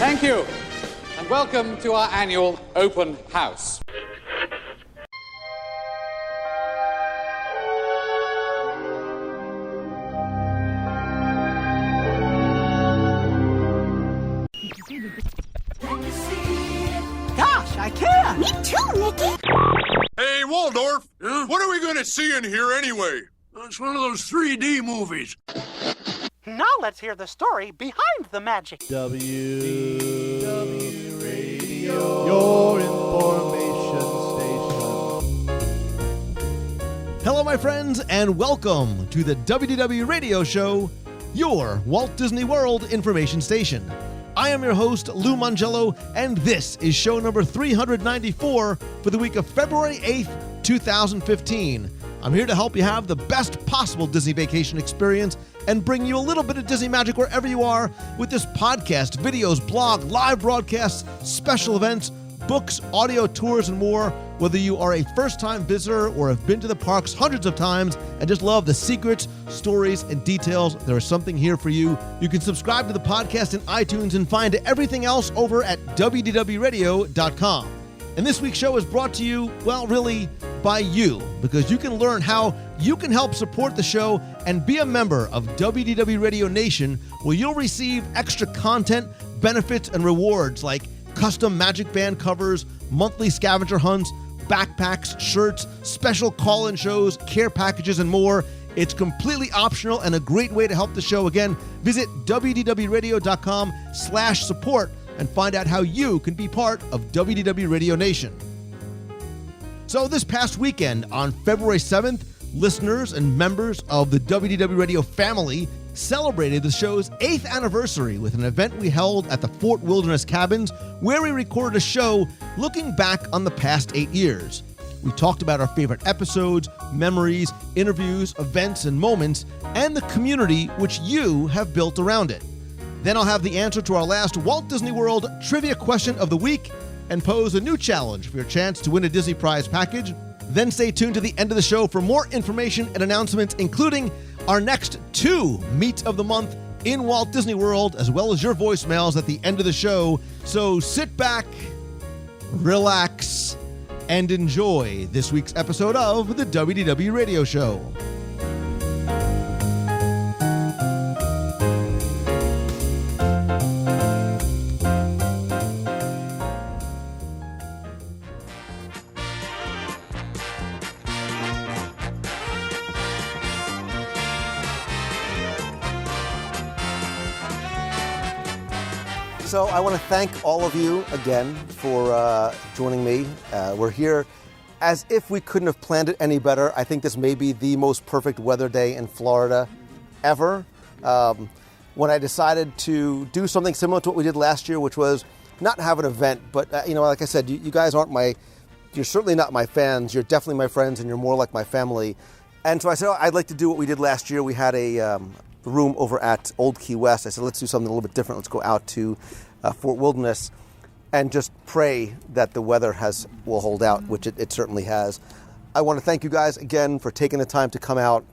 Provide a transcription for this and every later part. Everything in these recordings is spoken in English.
Thank you, and welcome to our annual open house. Gosh, I can! Me too, Mickey! Hey, Waldorf, what are we going to see in here anyway? It's one of those 3D movies. Now let's hear the story behind the magic. WDW Radio, your information station. Hello, my friends, and welcome to the WDW Radio Show, your Walt Disney World information station. I am your host, Lou Mangello, and this is show number 394 for the week of February 8th, 2015. I'm here to help you have the best possible Disney vacation experience and bring you a little bit of Disney magic wherever you are with this podcast, videos, blog, live broadcasts, special events, books, audio tours, and more. Whether you are a first-time visitor or have been to the parks hundreds of times and just love the secrets, stories, and details, there is something here for you. You can subscribe to the podcast in iTunes and find everything else over at WDWRadio.com. And this week's show is brought to you, well, really, by you, because you can learn how you can help support the show and be a member of WDW Radio Nation, where you'll receive extra content, benefits, and rewards like custom Magic Band covers, monthly scavenger hunts, backpacks, shirts, special call-in shows, care packages, and more. It's completely optional and a great way to help the show. Again, visit WDWRadio.com/support and find out how you can be part of WDW Radio Nation. So this past weekend, on February 7th, listeners and members of the WDW Radio family celebrated the show's 8th anniversary with an event we held at the Fort Wilderness Cabins, where we recorded a show looking back on the past 8 years. We talked about our favorite episodes, memories, interviews, events, and moments, and the community which you have built around it. Then I'll have the answer to our last Walt Disney World trivia question of the week and pose a new challenge for your chance to win a Disney Prize package. Then stay tuned to the end of the show for more information and announcements, including our next 2 Meet of the Month in Walt Disney World, as well as your voicemails at the end of the show. So sit back, relax, and enjoy this week's episode of the WDW Radio Show. So I want to thank all of you again for joining me. We're here as if we couldn't have planned it any better. I think this may be the most perfect weather day in Florida ever. When I decided to do something similar to what we did last year, which was not have an event, but like I said, you guys you're certainly not my fans. You're definitely my friends, and you're more like my family. And so I said, I'd like to do what we did last year. We had a room over at Old Key West. I said, let's do something a little bit different. Let's go out to Fort Wilderness and just pray that the weather will hold out, which it certainly has. I want to thank you guys again for taking the time to come out,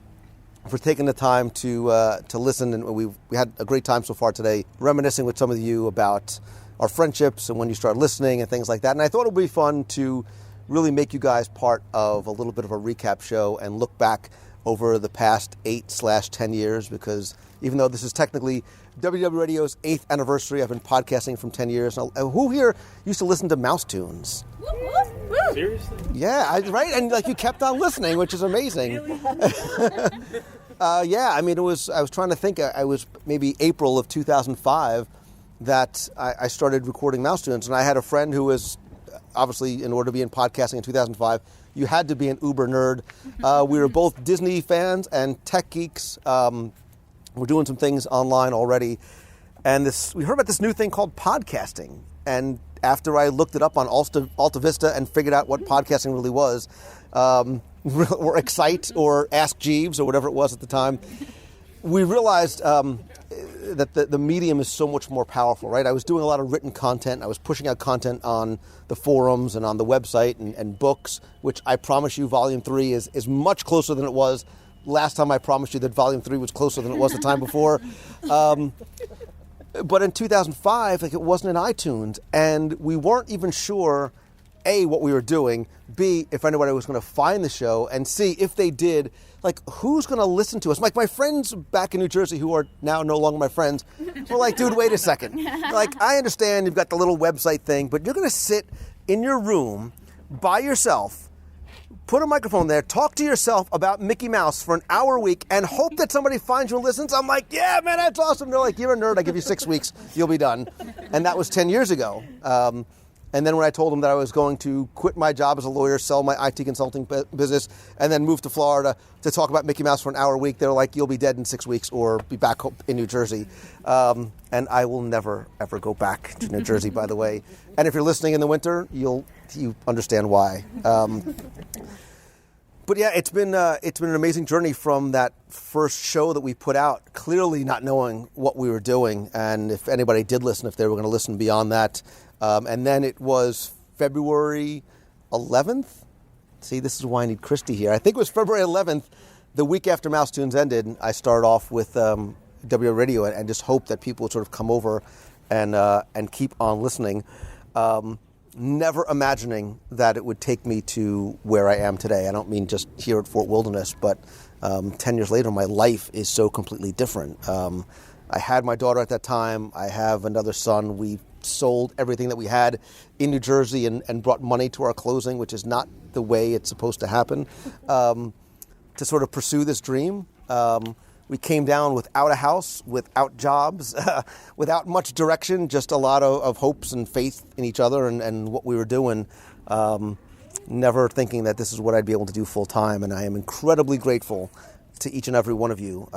for taking the time to listen, and we had a great time so far today, reminiscing with some of you about our friendships and when you started listening and things like that. And I thought it would be fun to really make you guys part of a little bit of a recap show and look back over the past 8/10 years, because even though this is technically WDW Radio's 8th anniversary, I've been podcasting from 10 years. Now, who here used to listen to Mouse Tunes? Seriously? Yeah, right? And you kept on listening, which is amazing. Really? Yeah, I was trying to think, I was maybe April of 2005 that I started recording Mouse Tunes, and I had a friend who was, obviously, in order to be in podcasting in 2005, you had to be an uber nerd. We were both Disney fans and tech geeks. We're doing some things online already. And we heard about this new thing called podcasting. And after I looked it up on Alta Vista and figured out what podcasting really was, or Excite or Ask Jeeves or whatever it was at the time, we realized that the medium is so much more powerful, right? I was doing a lot of written content. I was pushing out content on the forums and on the website and books, which I promise you Volume 3 is much closer than it was last time. I promised you that Volume 3 was closer than it was the time before. But in 2005, like, it wasn't in iTunes, and we weren't even sure, A, what we were doing, B, if anybody was going to find the show, and C, if they did, like, who's going to listen to us? Like, my friends back in New Jersey, who are now no longer my friends, were like, dude, wait a second. Like, I understand you've got the little website thing, but you're going to sit in your room by yourself, put a microphone there, talk to yourself about Mickey Mouse for an hour a week, and hope that somebody finds you and listens. I'm like, yeah, man, that's awesome. They're like, you're a nerd. I give you 6 weeks. You'll be done. And that was 10 years ago. And then when I told them that I was going to quit my job as a lawyer, sell my IT consulting business, and then move to Florida to talk about Mickey Mouse for an hour a week, they were like, you'll be dead in 6 weeks or be back in New Jersey. And I will never, ever go back to New Jersey, by the way. And if you're listening in the winter, you understand why. But yeah, it's been an amazing journey from that first show that we put out, clearly not knowing what we were doing. And if anybody did listen, if they were going to listen beyond that. And then it was February 11th. See, this is why I need Christy here. I think it was February 11th, the week after Mouse Tunes ended. I started off with WDW Radio and just hoped that people would sort of come over and keep on listening. Never imagining that it would take me to where I am today. I don't mean just here at Fort Wilderness, but 10 years later, my life is so completely different. I had my daughter at that time. I have another son. We sold everything that we had in New Jersey and brought money to our closing, which is not the way it's supposed to happen, to sort of pursue this dream. We came down without a house, without jobs, without much direction, just a lot of hopes and faith in each other and what we were doing, never thinking that this is what I'd be able to do full time. And I am incredibly grateful to each and every one of you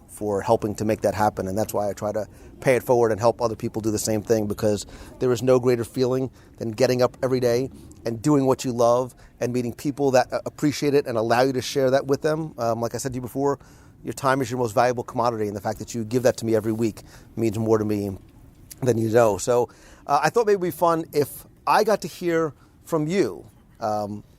for helping to make that happen. And that's why I try to pay it forward and help other people do the same thing, because there is no greater feeling than getting up every day and doing what you love and meeting people that appreciate it and allow you to share that with them. Like I said to you before, your time is your most valuable commodity, and the fact that you give that to me every week means more to me than you know. So I thought maybe it would be fun if I got to hear from you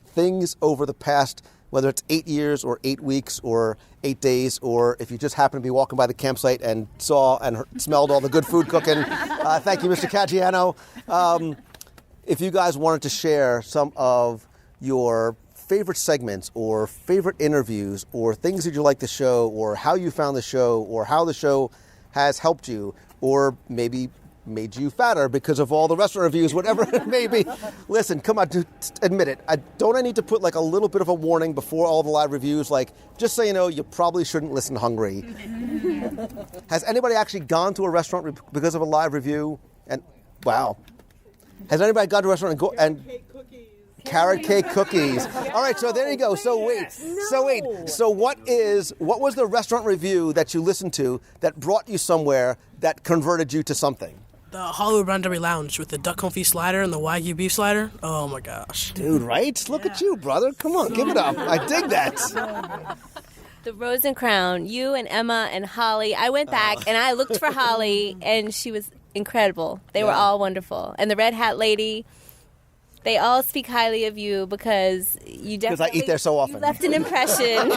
things over the past, whether it's 8 years or 8 weeks or 8 days, or if you just happen to be walking by the campsite and saw and smelled all the good food cooking. Thank you, Mr. Caggiano. If you guys wanted to share some of your favorite segments or favorite interviews or things that you like the show, or how you found the show, or how the show has helped you, or maybe made you fatter because of all the restaurant reviews, whatever it may be. Listen, come on, admit it. I need to put like a little bit of a warning before all the live reviews, like, just so you know, you probably shouldn't listen hungry. Has anybody actually gone to a restaurant because of a live review? And wow. Has anybody gone to a restaurant and carrot cake cookies. All right, so there you go. So wait. So what was the restaurant review that you listened to that brought you somewhere that converted you to something? The Hollywood Rendezvous Lounge with the duck confit slider and the Wagyu beef slider. Oh my gosh. Dude, right? Look at you, brother. Come on, give it up. I dig that. The Rose and Crown, you and Emma and Holly. I went back and I looked for Holly, and she was incredible. They were all wonderful. And the Red Hat Lady, they all speak highly of you because you definitely... Because I eat there so often. You left an impression.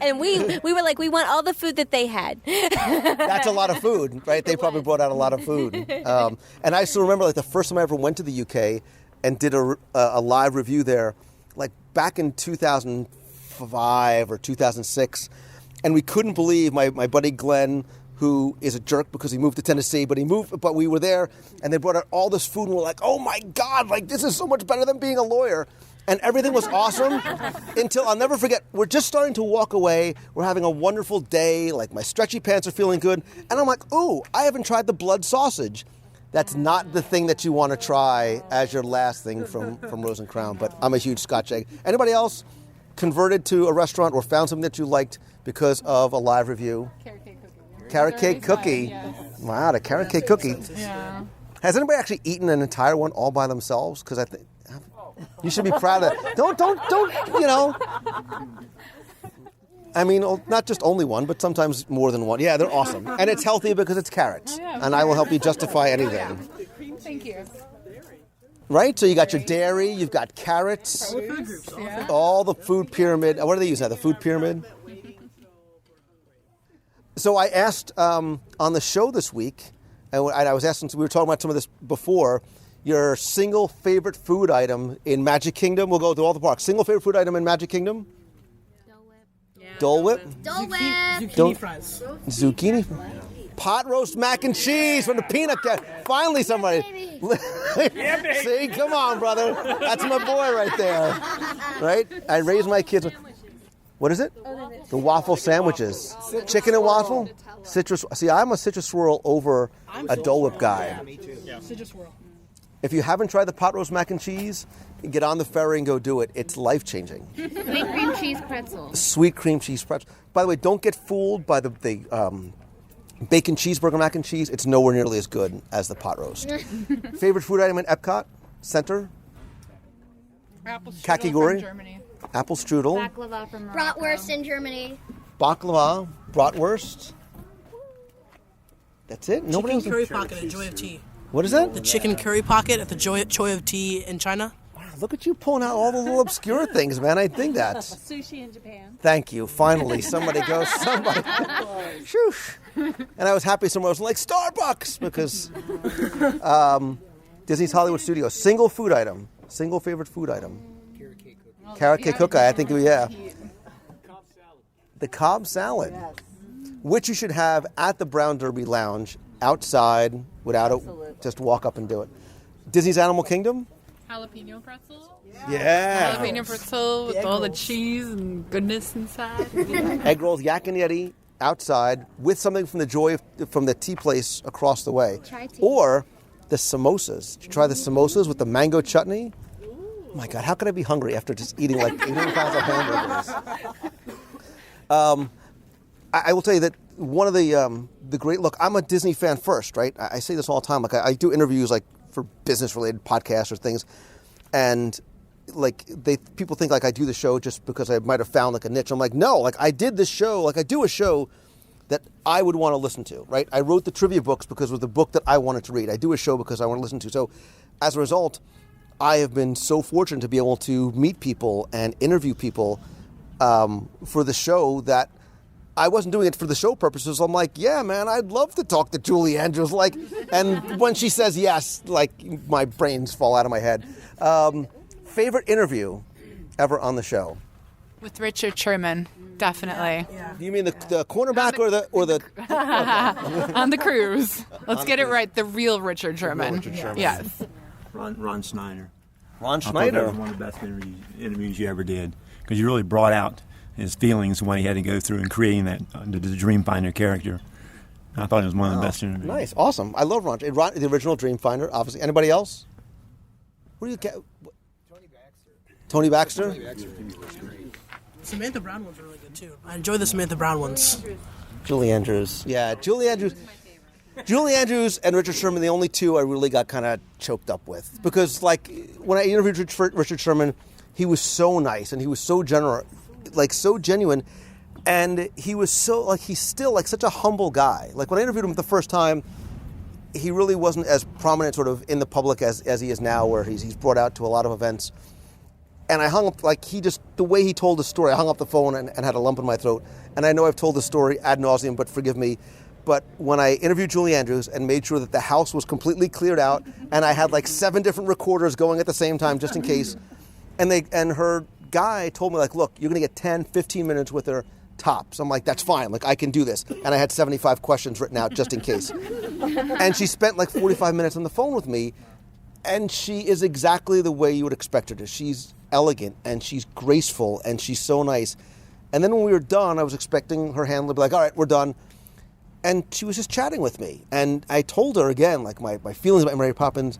And we were like, we want all the food that they had. That's a lot of food, right? They probably brought out a lot of food. And I still remember, like, the first time I ever went to the UK and did a live review there, like back in 2005 or 2006, and we couldn't believe my buddy Glenn, who is a jerk because he moved to Tennessee, but we were there, and they brought out all this food, and we're like, oh my God, like, this is so much better than being a lawyer. And everything was awesome until, I'll never forget, we're just starting to walk away. We're having a wonderful day. Like, my stretchy pants are feeling good. And I'm like, ooh, I haven't tried the blood sausage. That's not the thing that you want to try as your last thing from Rose and Crown. But I'm a huge Scotch egg. Anybody else converted to a restaurant or found something that you liked because of a live review? Carrot cake cookie. Yes. Wow, the carrot cake cookie. Yeah. Has anybody actually eaten an entire one all by themselves? Because I think you should be proud of that. Don't, you know. I mean, not just only one, but sometimes more than one. Yeah, they're awesome. And it's healthy because it's carrots. Oh, yeah, and I will help you justify anything. Thank you. Right? So you got your dairy, you've got carrots, all the food pyramid. What do they use now? The food pyramid? So I asked on the show this week, and I was asking, we were talking about some of this before, your single favorite food item in Magic Kingdom. We'll go through all the parks. Single favorite food item in Magic Kingdom? Dole Whip. Dole Whip. Zucchini fries. Zucchini. Pot roast mac and cheese from the peanut gallery. Finally somebody. See, come on, brother. That's my boy right there. Right? I raised my kids. What is it? The waffle sandwiches. Chicken and waffle? Citrus. See, I'm a citrus swirl over a Dole Whip guy. Citrus swirl. If you haven't tried the pot roast mac and cheese, get on the ferry and go do it. It's life-changing. Sweet cream cheese pretzel. Sweet cream cheese pretzel. By the way, don't get fooled by the bacon cheeseburger mac and cheese. It's nowhere nearly as good as the pot roast. Favorite food item in Epcot? Center? Apple strudel Kakigori? from Germany. Apple strudel. Baklava from Morocco. Bratwurst in Germany. Baklava. Bratwurst. That's it? Nobody Chicken else? curry pocket at Joy of Tea. What is that? The chicken curry pocket at the Joy of Tea in China. Look at you pulling out all the little obscure things, man. I think that. Sushi in Japan. Thank you. Finally, somebody goes, somebody. Shoosh. And I was happy someone was like, Starbucks, because Disney's Hollywood Studios. Single food item. Single favorite food item. Carrot cake cookie. I think, yeah. The Cobb salad. Which you should have at the Brown Derby Lounge, outside, without it. Just walk up and do it. Disney's Animal Kingdom. Jalapeno pretzel. Yeah. Jalapeno pretzel with all the cheese and goodness inside. Egg rolls, yak and yeti, outside with something from the tea place across the way. Try tea. Or the samosas. Did you try the samosas with the mango chutney? Oh my God, how could I be hungry after just eating like 800 pounds of hamburgers? I will tell you that one of the great, look, I'm a Disney fan first, right? I say this all the time. Like I do interviews like for business-related podcasts or things, and like people think like I do the show just because I might have found like a niche. I'm like, no, like I did this show, like I do a show that I would want to listen to, right? I wrote the trivia books because it was the book that I wanted to read. I do a show because I want to listen to. So as a result, I have been so fortunate to be able to meet people and interview people for the show that I wasn't doing it for the show purposes. I'm like, yeah, man, I'd love to talk to Julie Andrews. Like, and when she says yes, like my brains fall out of my head. Favorite interview ever on the show? With Richard Sherman, definitely. Yeah. You mean the cornerback or the On the cruise. Let's get it right. The real Richard Sherman. Richard Sherman. Yes. Ron Snyder. Ron I thought Schneider? that was one of the best interviews you ever did, because you really brought out his feelings when he had to go through in creating that the Dreamfinder character. I thought it was one of the best interviews. Nice, awesome. I love Ron, the original Dreamfinder, obviously. Anybody else? What do you get? Tony Baxter? Samantha Brown ones are really good too. I enjoy the Samantha Brown ones. Julie Andrews. Yeah, Julie Andrews and Richard Sherman, the only two I really got kind of choked up with. Because, like, when I interviewed Richard Sherman, he was so nice and he was so generous, like, so genuine. And he was so, like, he's still, like, such a humble guy. Like, when I interviewed him the first time, he really wasn't as prominent sort of in the public as he is now, where he's brought out to a lot of events. And I hung up, like, the way he told the story, I hung up the phone and had a lump in my throat. And I know I've told the story ad nauseum, but forgive me. But when I interviewed Julie Andrews and made sure that the house was completely cleared out, and I had like 7 different recorders going at the same time just in case, and her guy told me, like, look, you're going to get 10, 15 minutes with her tops. I'm like, that's fine. Like, I can do this. And I had 75 questions written out just in case. And she spent like 45 minutes on the phone with me, and she is exactly the way you would expect her to. She's elegant, and she's graceful, and she's so nice. And then when we were done, I was expecting her handler to be like, all right, we're done. And she was just chatting with me. And I told her again, like, my feelings about Mary Poppins.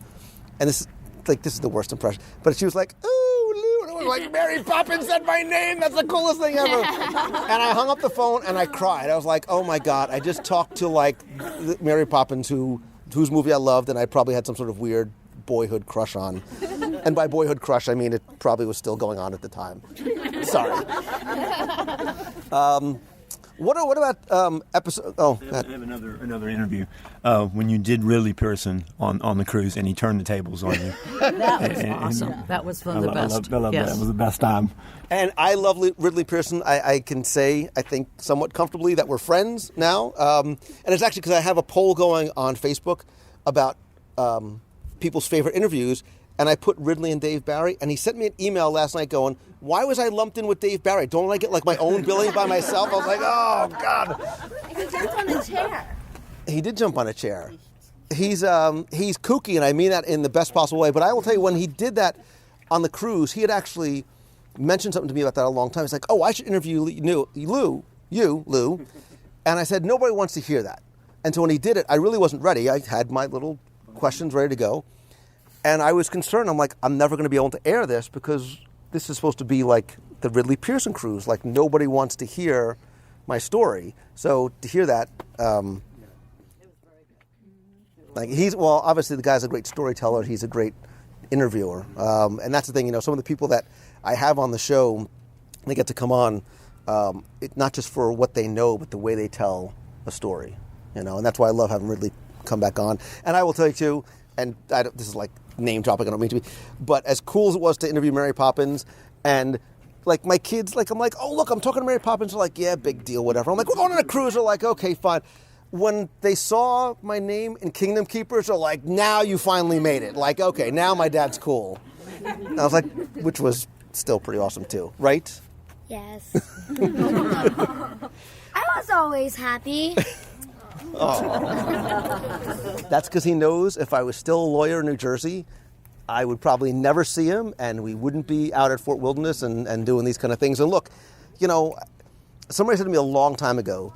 And this is the worst impression. But she was like, ooh, Lou. And I was like, Mary Poppins said my name. That's the coolest thing ever. And I hung up the phone and I cried. I was like, oh my God, I just talked to, like, Mary Poppins, whose movie I loved, and I probably had some sort of weird boyhood crush on. And by boyhood crush, I mean it probably was still going on at the time. Sorry. What about episode? Oh, I have another interview when you did Ridley Pearson on the cruise, and he turned the tables on you. That was awesome. That was one of the best. I love that. It was the best time. And I love Ridley Pearson. I can say, I think, somewhat comfortably that we're friends now. And it's actually because I have a poll going on Facebook about people's favorite interviews. And I put Ridley and Dave Barry, and he sent me an email last night going, why was I lumped in with Dave Barry? Don't I get like my own billing by myself? I was like, oh, God. He jumped on a chair. He did jump on a chair. He's kooky, and I mean that in the best possible way. But I will tell you, when he did that on the cruise, he had actually mentioned something to me about that a long time. He's like, oh, I should interview Lou. And I said, nobody wants to hear that. And so when he did it, I really wasn't ready. I had my little questions ready to go. And I was concerned. I'm like, I'm never going to be able to air this because this is supposed to be like the Ridley Pearson cruise. Like, nobody wants to hear my story. So to hear that, obviously the guy's a great storyteller. He's a great interviewer. And that's the thing, some of the people that I have on the show, they get to come on, not just for what they know, but the way they tell a story, and that's why I love having Ridley come back on. And I will tell you too, and this is like name dropping, I don't mean to be, but as cool as it was to interview Mary Poppins, and like my kids, like I'm like, oh look, I'm talking to Mary Poppins, they're like, yeah, big deal, whatever. I'm like, we're going on a cruise, they're like, okay, fine. When they saw my name in Kingdom Keepers, they're like, now you finally made it. Like, okay, now my dad's cool. And I was like, which was still pretty awesome too, right? Yes. I was always happy. Oh. That's because he knows if I was still a lawyer in New Jersey, I would probably never see him, and we wouldn't be out at Fort Wilderness and doing these kind of things. And look, somebody said to me a long time ago,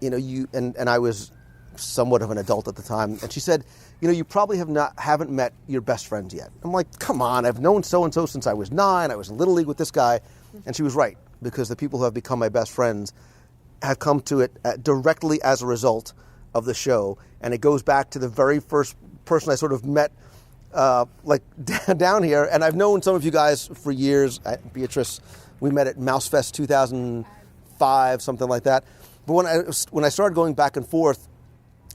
you and I was somewhat of an adult at the time, and she said, you probably haven't met your best friends yet. I'm like, come on, I've known so-and-so since I was 9, I was in Little League with this guy, and she was right, because the people who have become my best friends have come to it directly as a result of the show, and it goes back to the very first person I sort of met down here, and I've known some of you guys for years. Beatrice, we met at Mousefest 2005, something like that. But when I started going back and forth,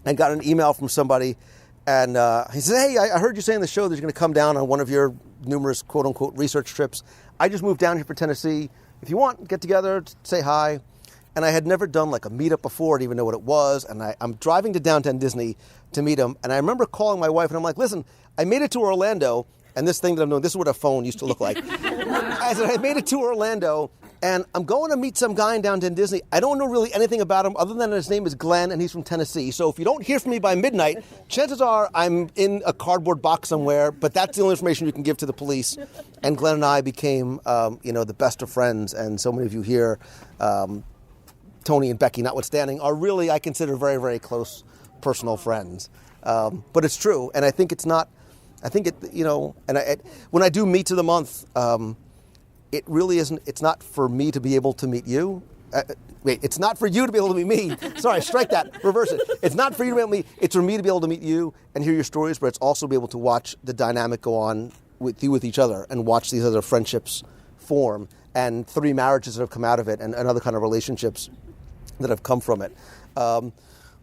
I got an email from somebody, and he said, hey, I heard you saying in the show that you're going to come down on one of your numerous quote-unquote research trips. I just moved down here for Tennessee. If you want, get together, say hi. And I had never done like a meetup before, I didn't even know what it was. And I'm driving to downtown Disney to meet him. And I remember calling my wife, and I'm like, listen, I made it to Orlando. And this thing that I'm doing, this is what a phone used to look like. I said, I made it to Orlando, and I'm going to meet some guy in downtown Disney. I don't know really anything about him other than his name is Glenn, and he's from Tennessee. So if you don't hear from me by midnight, chances are I'm in a cardboard box somewhere, but that's the only information you can give to the police. And Glenn and I became, the best of friends. And so many of you here, Tony and Becky notwithstanding, are really, I consider, very, very close personal friends. But it's true, and I think it's not, when I do Meets of the Month, it really isn't, it's not for me to be able to meet you. It's not for you to be able to meet me. Sorry, strike that, reverse it. It's not for you to be able to meet me, it's for me to be able to meet you and hear your stories, but it's also be able to watch the dynamic go on with each other and watch these other friendships form and 3 marriages that have come out of it and other kind of relationships that have come from it.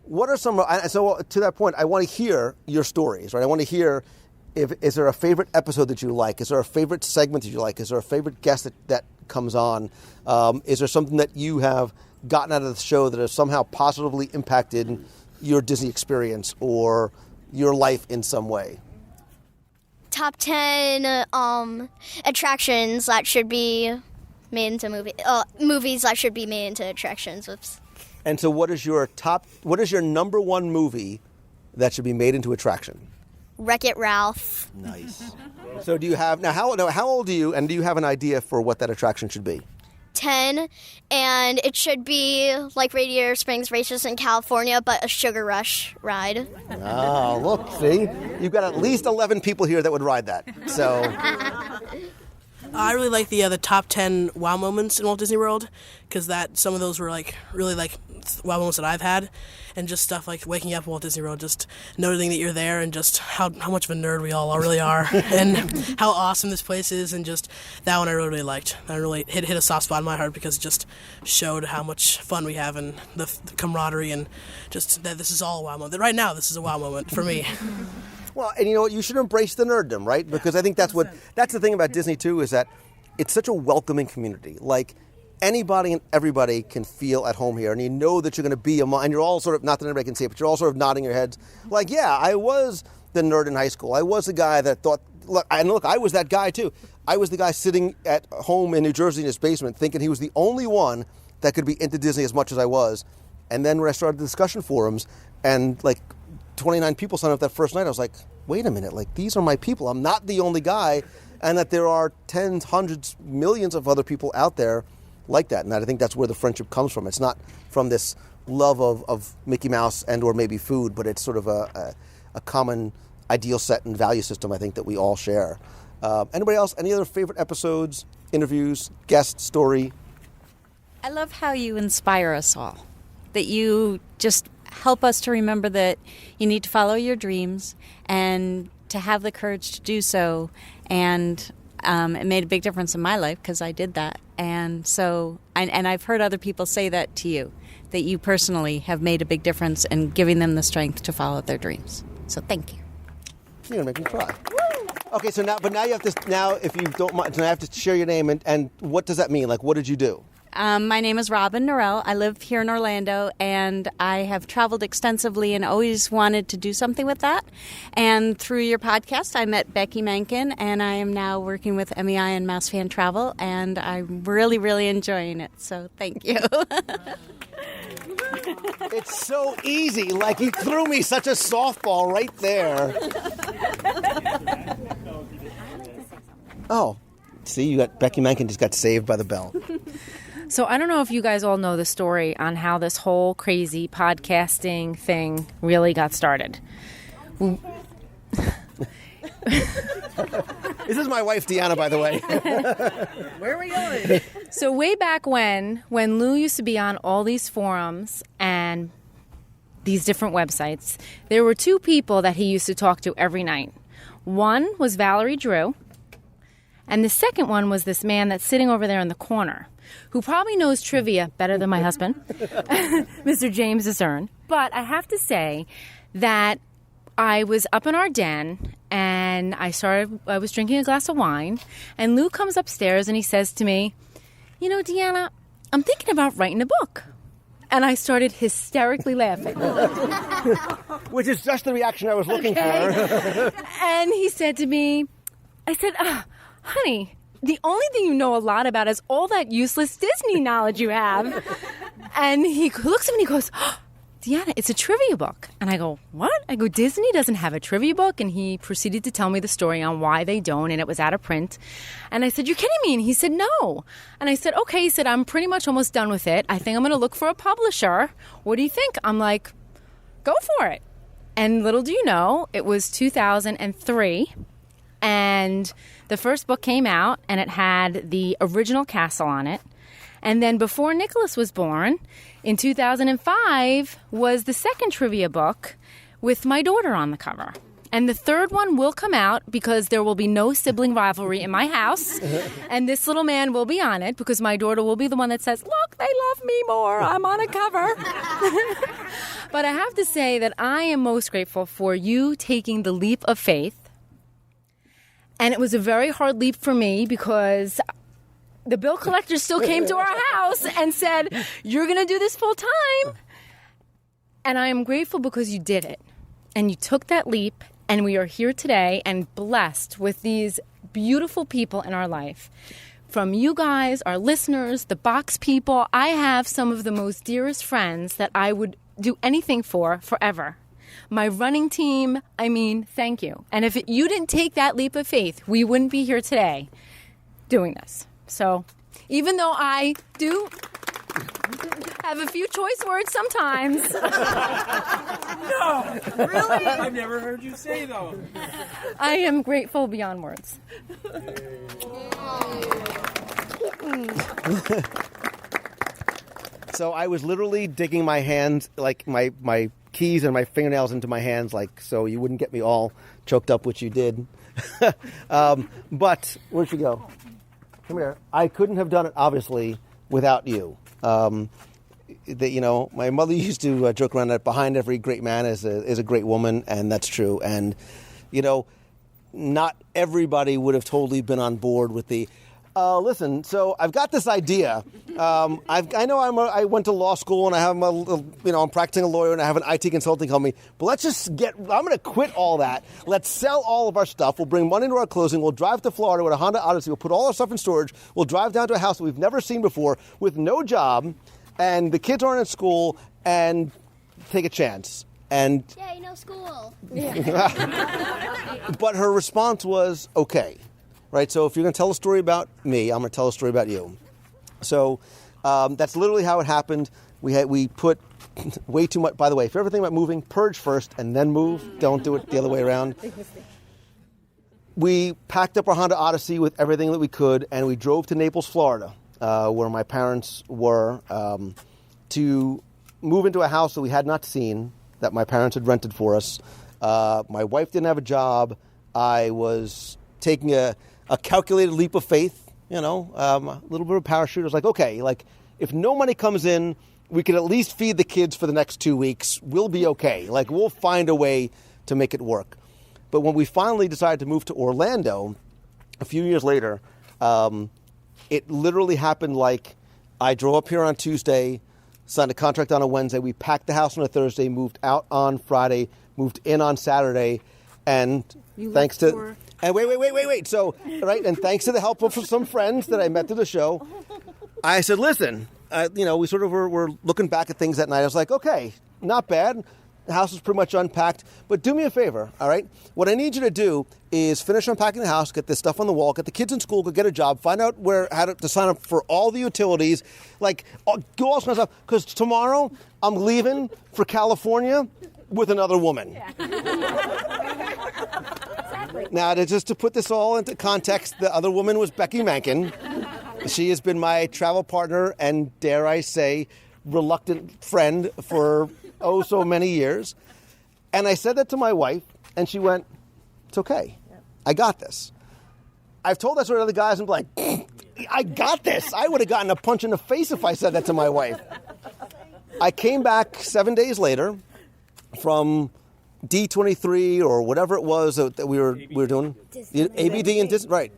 What are some, so to that point, I want to hear your stories, right? I want to hear, is there a favorite episode that you like? Is there a favorite segment that you like? Is there a favorite guest that comes on? Is there something that you have gotten out of the show that has somehow positively impacted your Disney experience or your life in some way? Top 10 attractions that should be made into movies that should be made into attractions. Whoops. And so what is your number one movie that should be made into attraction? Wreck-It Ralph. Nice. So do you have, how old are you, and do you have an idea for what that attraction should be? 10, and it should be like Radiator Springs Races in California, but a Sugar Rush ride. Oh, look, see? You've got at least 11 people here that would ride that. So I really like the top 10 wow moments in Walt Disney World, because some of those were really wow moments that I've had, and just stuff like waking up at Walt Disney World, just noticing that you're there, and just how much of a nerd we all really are, and how awesome this place is, and just that one I really liked. I really hit a soft spot in my heart because it just showed how much fun we have and the camaraderie, and just that this is all a wow moment. That right now this is a wow moment for me. Well, and you know what? You should embrace the nerddom, right? Because I think that's the thing about Disney too, is that it's such a welcoming community. Like, anybody and everybody can feel at home here, and you know that you're going to be among, and you're all sort of, not that anybody can see it, but you're all sort of nodding your heads. Like, yeah, I was the nerd in high school. I was the guy that thought, look, I was that guy too. I was the guy sitting at home in New Jersey in his basement thinking he was the only one that could be into Disney as much as I was. And then when I started the discussion forums, and like 29 people signed up that first night, I was like, wait a minute, like, these are my people. I'm not the only guy, and that there are tens, hundreds, millions of other people out there like that. And I think that's where the friendship comes from. It's not from this love of Mickey Mouse and or maybe food, but it's sort of a common ideal set and value system, I think, that we all share. Anybody else? Any other favorite episodes, interviews, guest story? I love how you inspire us all, that you just help us to remember that you need to follow your dreams and to have the courage to do so. And it made a big difference in my life because I did that. And so, and I've heard other people say that to you, that you personally have made a big difference in giving them the strength to follow their dreams. So thank you. You're going to make me cry. Okay, so now you have to, now if you don't mind, I have to share your name, and what does that mean? Like, what did you do? My name is Robin Norell. I live here in Orlando, and I have traveled extensively and always wanted to do something with that. And through your podcast, I met Becky Mankin, and I am now working with MEI and Mouse Fan Travel, and I'm really, really enjoying it. So thank you. It's so easy. Like, he threw me such a softball right there. Oh, see, you got Becky Mankin just got saved by the bell. So I don't know if you guys all know the story on how this whole crazy podcasting thing really got started. This is my wife, Deanna, by the way. Where are we going? So way back when Lou used to be on all these forums and these different websites, there were two people that he used to talk to every night. One was Valerie Drew, and the second one was this man that's sitting over there in the corner, who probably knows trivia better than my husband, Mr. James Discern. But I have to say that I was up in our den, and I was drinking a glass of wine, and Lou comes upstairs and he says to me, "You know, Deanna, I'm thinking about writing a book." And I started hysterically laughing. Which is just the reaction I was looking for. And he said to me, I said, honey, the only thing you know a lot about is all that useless Disney knowledge you have. And he looks at me and he goes, Deanna, it's a trivia book. And I go, what? I go, Disney doesn't have a trivia book? And he proceeded to tell me the story on why they don't, and it was out of print. And I said, you're kidding me? And he said, no. And I said, okay. He said, I'm pretty much almost done with it. I think I'm going to look for a publisher. What do you think? I'm like, go for it. And little do you know, it was 2003. And the first book came out, and it had the original castle on it. And then before Nicholas was born, in 2005, was the second trivia book with my daughter on the cover. And the third one will come out because there will be no sibling rivalry in my house. And this little man will be on it because my daughter will be the one that says, look, they love me more. I'm on a cover. But I have to say that I am most grateful for you taking the leap of faith. And it was a very hard leap for me because the bill collector still came to our house and said, you're going to do this full time. And I am grateful because you did it. And you took that leap, and we are here today and blessed with these beautiful people in our life. From you guys, our listeners, the box people, I have some of the most dearest friends that I would do anything for forever. My running team, I mean, thank you. And if you didn't take that leap of faith, we wouldn't be here today doing this. So even though I do have a few choice words sometimes. No! Really? I've never heard you say those. I am grateful beyond words. So I was literally digging my hands, like my keys and my fingernails into my hands, like so you wouldn't get me all choked up, which you did. But where'd she go? Come here. I couldn't have done it, obviously, without you. My mother used to joke around that behind every great man is a great woman, and that's true. And, not everybody would have totally been on board with the, listen, so I've got this idea. I went to law school and I have I'm practicing a lawyer and I have an IT consulting company, but I'm going to quit all that. Let's sell all of our stuff. We'll bring money to our closing. We'll drive to Florida with a Honda Odyssey. We'll put all our stuff in storage. We'll drive down to a house that we've never seen before with no job, and the kids aren't at school, and take a chance. And Yay, no school. but her response was, okay. Right, so if you're going to tell a story about me, I'm going to tell a story about you. So that's literally how it happened. We put way too much. By the way, if you're ever thinking about moving, purge first and then move. Don't do it the other way around. We packed up our Honda Odyssey with everything that we could, and we drove to Naples, Florida, where my parents were, to move into a house that we had not seen, that my parents had rented for us. My wife didn't have a job. I was taking a calculated leap of faith, a little bit of parachute. I was like, okay, if no money comes in, we can at least feed the kids for the next 2 weeks. We'll be okay. We'll find a way to make it work. But when we finally decided to move to Orlando, a few years later, it literally happened like I drove up here on Tuesday, signed a contract on a Wednesday. We packed the house on a Thursday, moved out on Friday, moved in on Saturday, and thanks to... And wait. So, right, and thanks to the help of some friends that I met through the show, I said, listen, we sort of were looking back at things that night. I was like, okay, not bad. The house is pretty much unpacked, but do me a favor, all right? What I need you to do is finish unpacking the house, get this stuff on the wall, get the kids in school, go get a job, find out how to sign up for all the utilities, do all kinds of stuff, because tomorrow I'm leaving for California with another woman. Now, just to put this all into context, the other woman was Becky Mankin. She has been my travel partner and, dare I say, reluctant friend for so many years. And I said that to my wife, and she went, it's okay. I got this. I've told that story to other guys and been like, I got this. I would have gotten a punch in the face if I said that to my wife. I came back 7 days later from D23 or whatever it was that we were doing. ABD and Disney, right.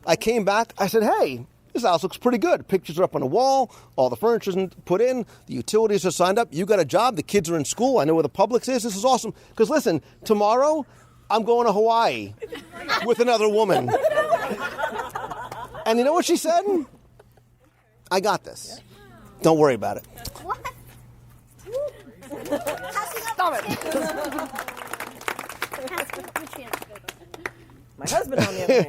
I came back. I said, hey, this house looks pretty good. Pictures are up on the wall. All the furniture's put in. The utilities are signed up. You got a job. The kids are in school. I know where the Publix is. This is awesome. Because listen, tomorrow I'm going to Hawaii with another woman. And you know what she said? I got this. Don't worry about it. What? Stop it. My husband, on the other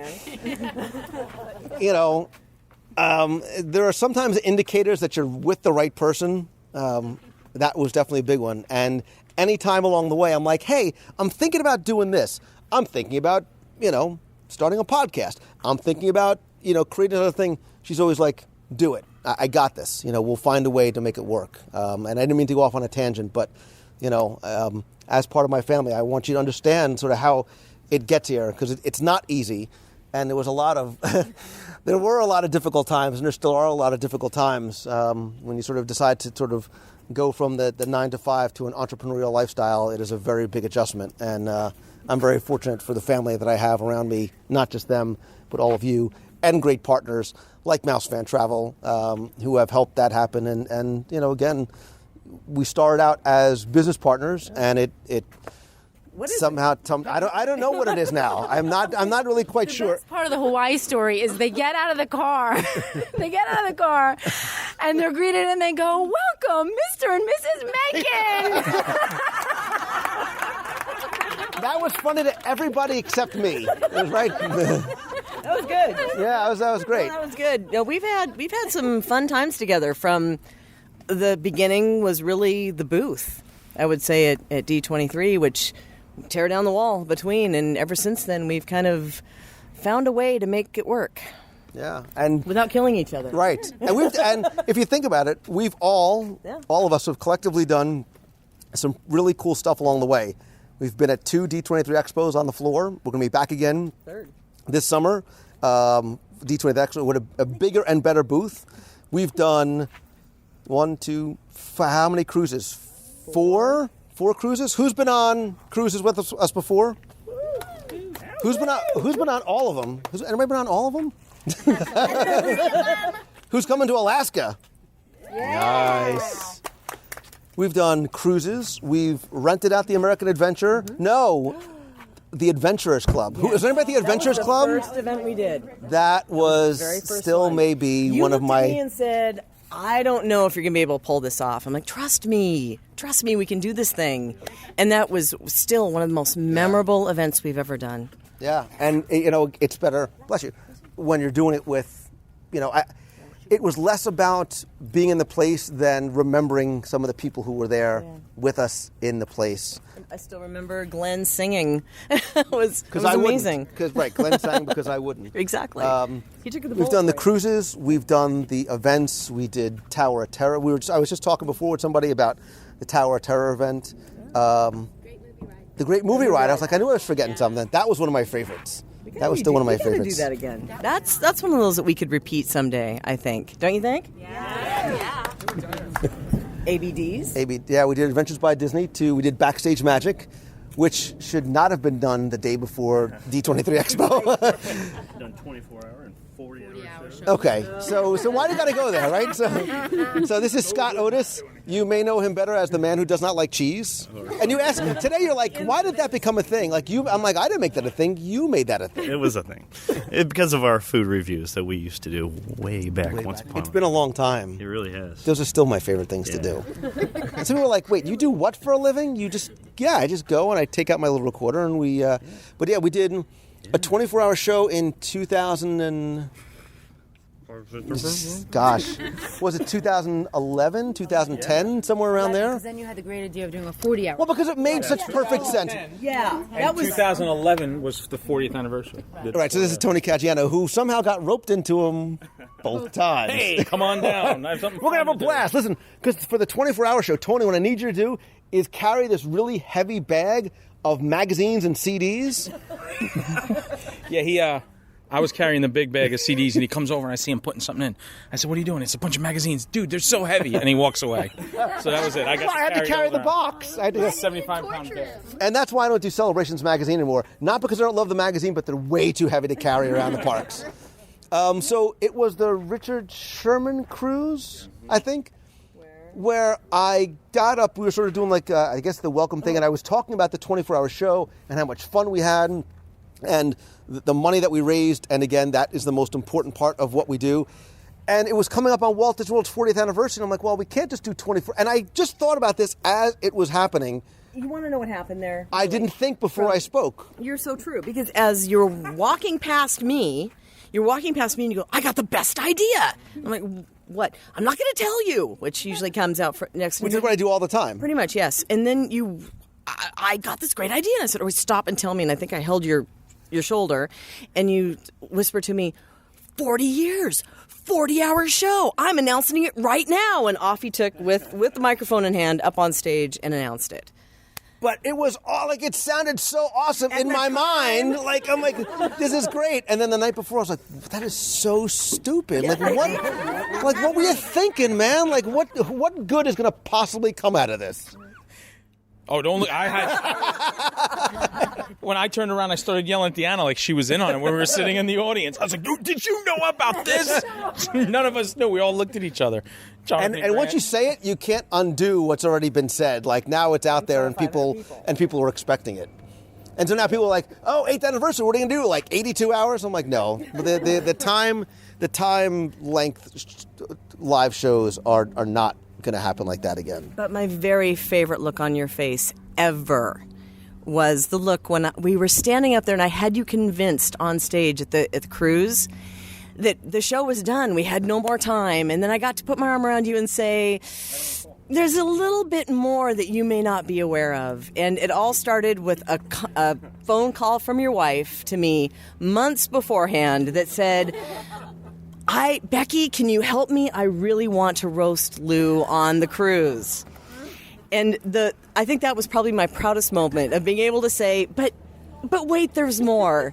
hand. There are sometimes indicators that you're with the right person. That was definitely a big one. And anytime along the way, I'm like, hey, I'm thinking about doing this. I'm thinking about, starting a podcast. I'm thinking about, creating another thing. She's always like, do it. I got this. We'll find a way to make it work. And I didn't mean to go off on a tangent, but, as part of my family, I want you to understand sort of how it gets here, because it's not easy. And there were a lot of difficult times, and there still are a lot of difficult times when you sort of decide to sort of go from the 9 to 5 to an entrepreneurial lifestyle. It is a very big adjustment, and I'm very fortunate for the family that I have around me, not just them, but all of you, and great partners like Mouse Fan Travel, who have helped that happen. And again, we started out as business partners, and it somehow I don't know what it is now. I'm not really quite sure. Best part of the Hawaii story is they get out of the car. And they're greeted and they go, "Welcome, Mr. and Mrs. Macon." That was funny to everybody except me. It was right. That was good. Yeah, that was great. That was good. We've had some fun times together. From the beginning was really the booth, I would say, at D23, which tear down the wall between, and ever since then we've kind of found a way to make it work. Yeah, and without killing each other. Right, and if you think about it, we've all of us have collectively done some really cool stuff along the way. We've been at 2 D23 expos on the floor. We're going to be back again this summer. D23 Expo with a bigger and better booth. We've done 1, 2, how many cruises? 4 cruises. Who's been on cruises with us before? Who's been on all of them? Anybody been on all of them? Who's coming to Alaska? Nice. We've done cruises. We've rented out the American Adventure. No, the Adventurers Club. Is there anybody at the Adventurers Club? That was the first event we did. That was still one. maybe one of my... You looked at me and said, I don't know if you're going to be able to pull this off. I'm like, trust me, we can do this thing. And that was still one of the most memorable events we've ever done. Yeah, and it's better, bless you, when you're doing it with, it was less about being in the place than remembering some of the people who were there with us in the place. I still remember Glenn singing. it was amazing. Glenn sang because I wouldn't. Exactly. He took the we've done the cruises. We've done the events. We did Tower of Terror. I was just talking before with somebody about the Tower of Terror event. The Great Movie Ride. I was like, I knew I was forgetting something. That was one of my favorites. That was still one of my favorites. Do that again. That's one of those that we could repeat someday, I think. Don't you think? Yeah. ABDs? We did Adventures by Disney. We did Backstage Magic, which should not have been done the day before D23 Expo. Done 24-hour and 40-hour shows. Okay, so why do you got to go there, right? So this is Scott Otis. You may know him better as the man who does not like cheese. And you ask today, you're like, why did that become a thing? I'm like, I didn't make that a thing. You made that a thing. It was a thing. Because of our food reviews that we used to do way back. It's been a long time. It really has. Those are still my favorite things to do. And some people are like, wait, you do what for a living? I just go and I take out my little recorder and we did a 24-hour show in 2000 and... Gosh, was it 2011, 2010, somewhere around there? Because then you had the great idea of doing a 40-hour. Well, because it made such perfect sense. Yeah, that was 2011 was the 40th anniversary. Right, so this is Tony Caggiano, who somehow got roped into him both times. Hey, come on down. We're gonna have a blast. Listen, because for the 24-hour show, Tony, what I need you to do is carry this really heavy bag of magazines and CDs. Yeah, I was carrying the big bag of CDs, and he comes over, and I see him putting something in. I said, what are you doing? It's a bunch of magazines. Dude, they're so heavy. And he walks away. So that was it. I had to carry the box. I had to 75-pound bag. And that's why I don't do Celebrations magazine anymore. Not because I don't love the magazine, but they're way too heavy to carry around the parks. So it was the Richard Sherman cruise, I think, where I got up. We were sort of doing the welcome thing, and I was talking about the 24-hour show and how much fun we had. And the money that we raised, and again, that is the most important part of what we do. And it was coming up on Walt Disney World's 40th anniversary, and I'm like, well, we can't just do 24. And I just thought about this as it was happening. You want to know what happened there? I didn't think before I spoke. You're so true, because as you're walking past me, and you go, I got the best idea. I'm like, what? I'm not going to tell you, which usually comes out next. Which is what I do all the time. Pretty much, yes. And then I got this great idea, and I said, stop and tell me. And I think I held your shoulder, and you whispered to me, 40 years, 40-hour show. I'm announcing it right now. And off he took with the microphone in hand up on stage and announced it. But it was all it sounded so awesome in my mind. I'm like, this is great. And then the night before, I was like, that is so stupid. What were you thinking, man? What good is going to possibly come out of this? Oh, don't look. When I turned around, I started yelling at Deanna like she was in on it when we were sitting in the audience. I was like, dude, did you know about this? None of us knew. We all looked at each other. And once you say it, you can't undo what's already been said. Now it's out there and people are expecting it. And so now people are like, oh, 8th anniversary, what are you going to do? 82 hours? I'm like, no. The time length live shows are not going to happen like that again. But my very favorite look on your face ever was the look when we were standing up there and I had you convinced on stage at the cruise that the show was done. We had no more time. And then I got to put my arm around you and say, there's a little bit more that you may not be aware of. And it all started with a phone call from your wife to me months beforehand that said, Becky, can you help me? I really want to roast Lou on the cruise. And I think that was probably my proudest moment of being able to say, but wait, there's more.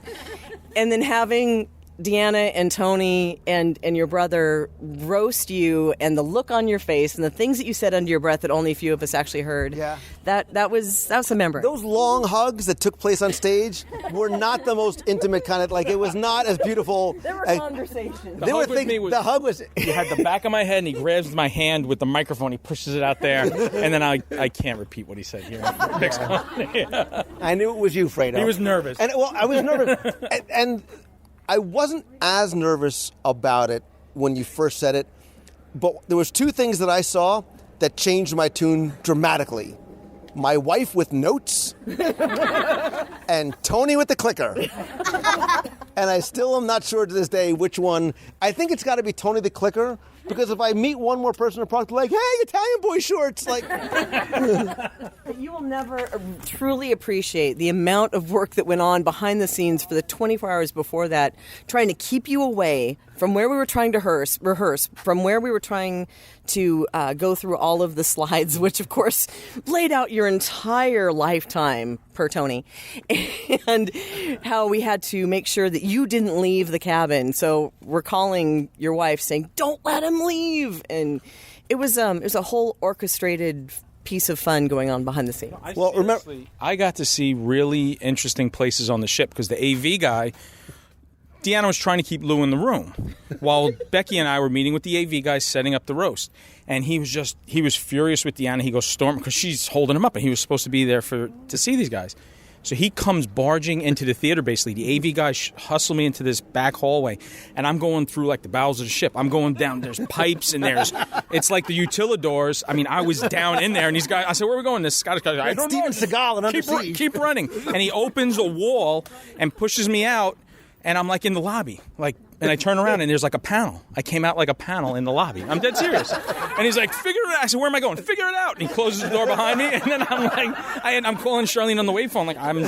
And then having Deanna and Tony and your brother roast you, and the look on your face and the things that you said under your breath that only a few of us actually heard. Yeah. That was a member. Those long hugs that took place on stage were not the most intimate kind of, like, it was not as beautiful. There were conversations. The hug was... He had the back of my head and he grabs my hand with the microphone, he pushes it out there, and then I can't repeat what he said here. Yeah. I knew it was you, Fredo. He was nervous. And I was nervous. and I wasn't as nervous about it when you first said it, but there was two things that I saw that changed my tune dramatically. My wife with notes and Tony with the clicker. And I still am not sure to this day which one. I think it's got to be Tony the clicker, because if I meet one more person in Prague, like, hey, Italian boy shorts, like... You will never truly appreciate the amount of work that went on behind the scenes for the 24 hours before that, trying to keep you away from where we were trying to rehearse, from where we were trying to go through all of the slides, which, of course, laid out your entire lifetime per Tony, and how we had to make sure that you didn't leave the cabin. So we're calling your wife saying, don't let him leave. And it was a whole orchestrated piece of fun going on behind the scenes. Well, remember, I got to see really interesting places on the ship because the AV guy, Deanna was trying to keep Lou in the room while Becky and I were meeting with the AV guys setting up the roast. And he was furious with Deanna. He goes, storm, because she's holding him up, and he was supposed to be there to see these guys. So he comes barging into the theater, basically. The AV guys hustle me into this back hallway, and I'm going through, like, the bowels of the ship. I'm going down. There's pipes, and it's like the utilidors. I mean, I was down in there, and these guys, I said, where are we going? This Scottish guy, I don't know. Steven Seagal and Under Siege. Keep running. And he opens a wall and pushes me out, and I'm, like, in the lobby, like, and I turn around, and there's, like, a panel. I came out like a panel in the lobby. I'm dead serious. And he's like, figure it out. I said, where am I going? Figure it out. And he closes the door behind me, and then I'm like, I'm calling Charlene on the wave phone, like, I'm in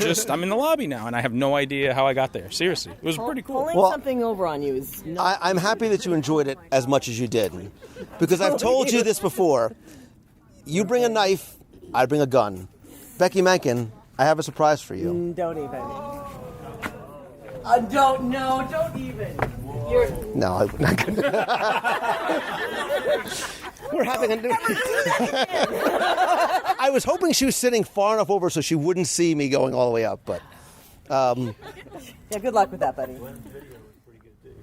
the lobby now, and I have no idea how I got there. Seriously. It was pretty cool. Pulling something over on you is not... I'm happy that you enjoyed it as much as you did, because I've told you this before. You bring a knife, I bring a gun. Becky Mankin, I have a surprise for you. Don't even. Don't even. No, I'm not going to. We're having a... I was hoping she was sitting far enough over so she wouldn't see me going all the way up, but... Yeah, good luck with that, buddy.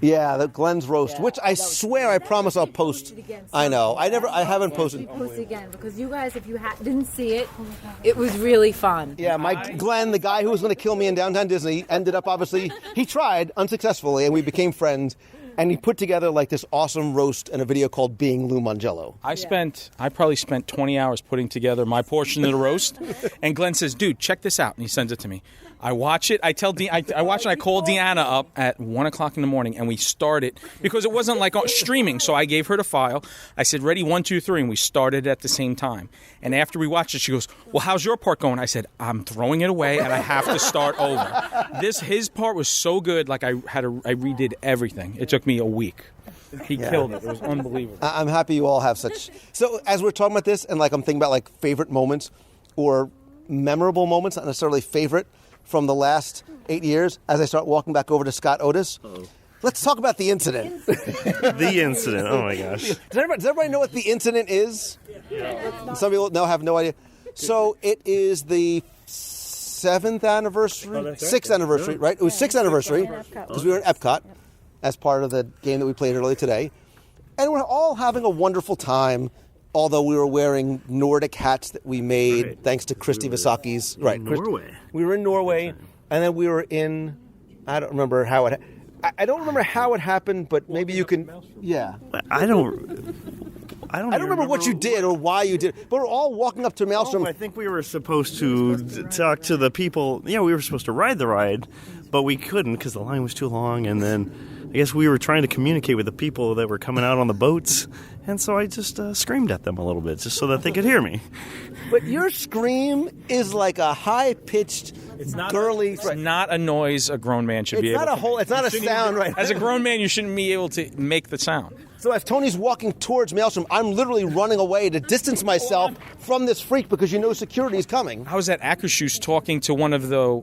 Yeah, the Glenn's roast, which I swear I promise I'll post. I know. I haven't posted. Post it again, because you guys, if you didn't see it, it was really fun. Yeah, Glenn, the guy who was going to kill me in Downtown Disney, ended up, obviously, he tried unsuccessfully, and we became friends. And he put together like this awesome roast and a video called Being Lou Mangello. I probably spent 20 hours putting together my portion of the roast. And Glenn says, dude, check this out. And he sends it to me. I watch it. I watch it. I call Deanna up at 1 o'clock in the morning, and we started because it wasn't like streaming. So I gave her the file. I said, ready, 1, 2, 3, and we started at the same time. And after we watched it, she goes, well, how's your part going? I said, I'm throwing it away, and I have to start over. His part was so good, like I redid everything. It took me a week. He killed it. It was unbelievable. I'm happy you all have such. So as we're talking about this, and like I'm thinking about like favorite moments or memorable moments, not necessarily favorite, from the last 8 years, as I start walking back over to Scott Otis. Let's talk about the incident. The incident. Oh, my gosh. Does everybody know what the incident is? Yeah. Some people have no idea. So it is the 7th anniversary, 6th anniversary, right? It was 6th anniversary because we were in Epcot as part of the game that we played earlier today. And we're all having a wonderful time, although we were wearing Nordic hats that we made thanks to Christy Visaki's. Right. Norway. We were in Norway, and then we were in, I don't remember how it happened, but maybe you can, yeah. I don't remember what you did or why you did it, but we're all walking up to Maelstrom. I think we were supposed to talk to the people. Yeah, we were supposed to ride the ride, but we couldn't because the line was too long, and then I guess we were trying to communicate with the people that were coming out on the boats, and so I just screamed at them a little bit just so that they could hear me. But your scream is like a high-pitched, girly... It's not a noise a grown man should be able to It's not a sound, right? As a grown man, you shouldn't be able to make the sound. So as Tony's walking towards Maelstrom, I'm literally running away to distance myself from this freak because you know security is coming. I was at Akershus talking to one of the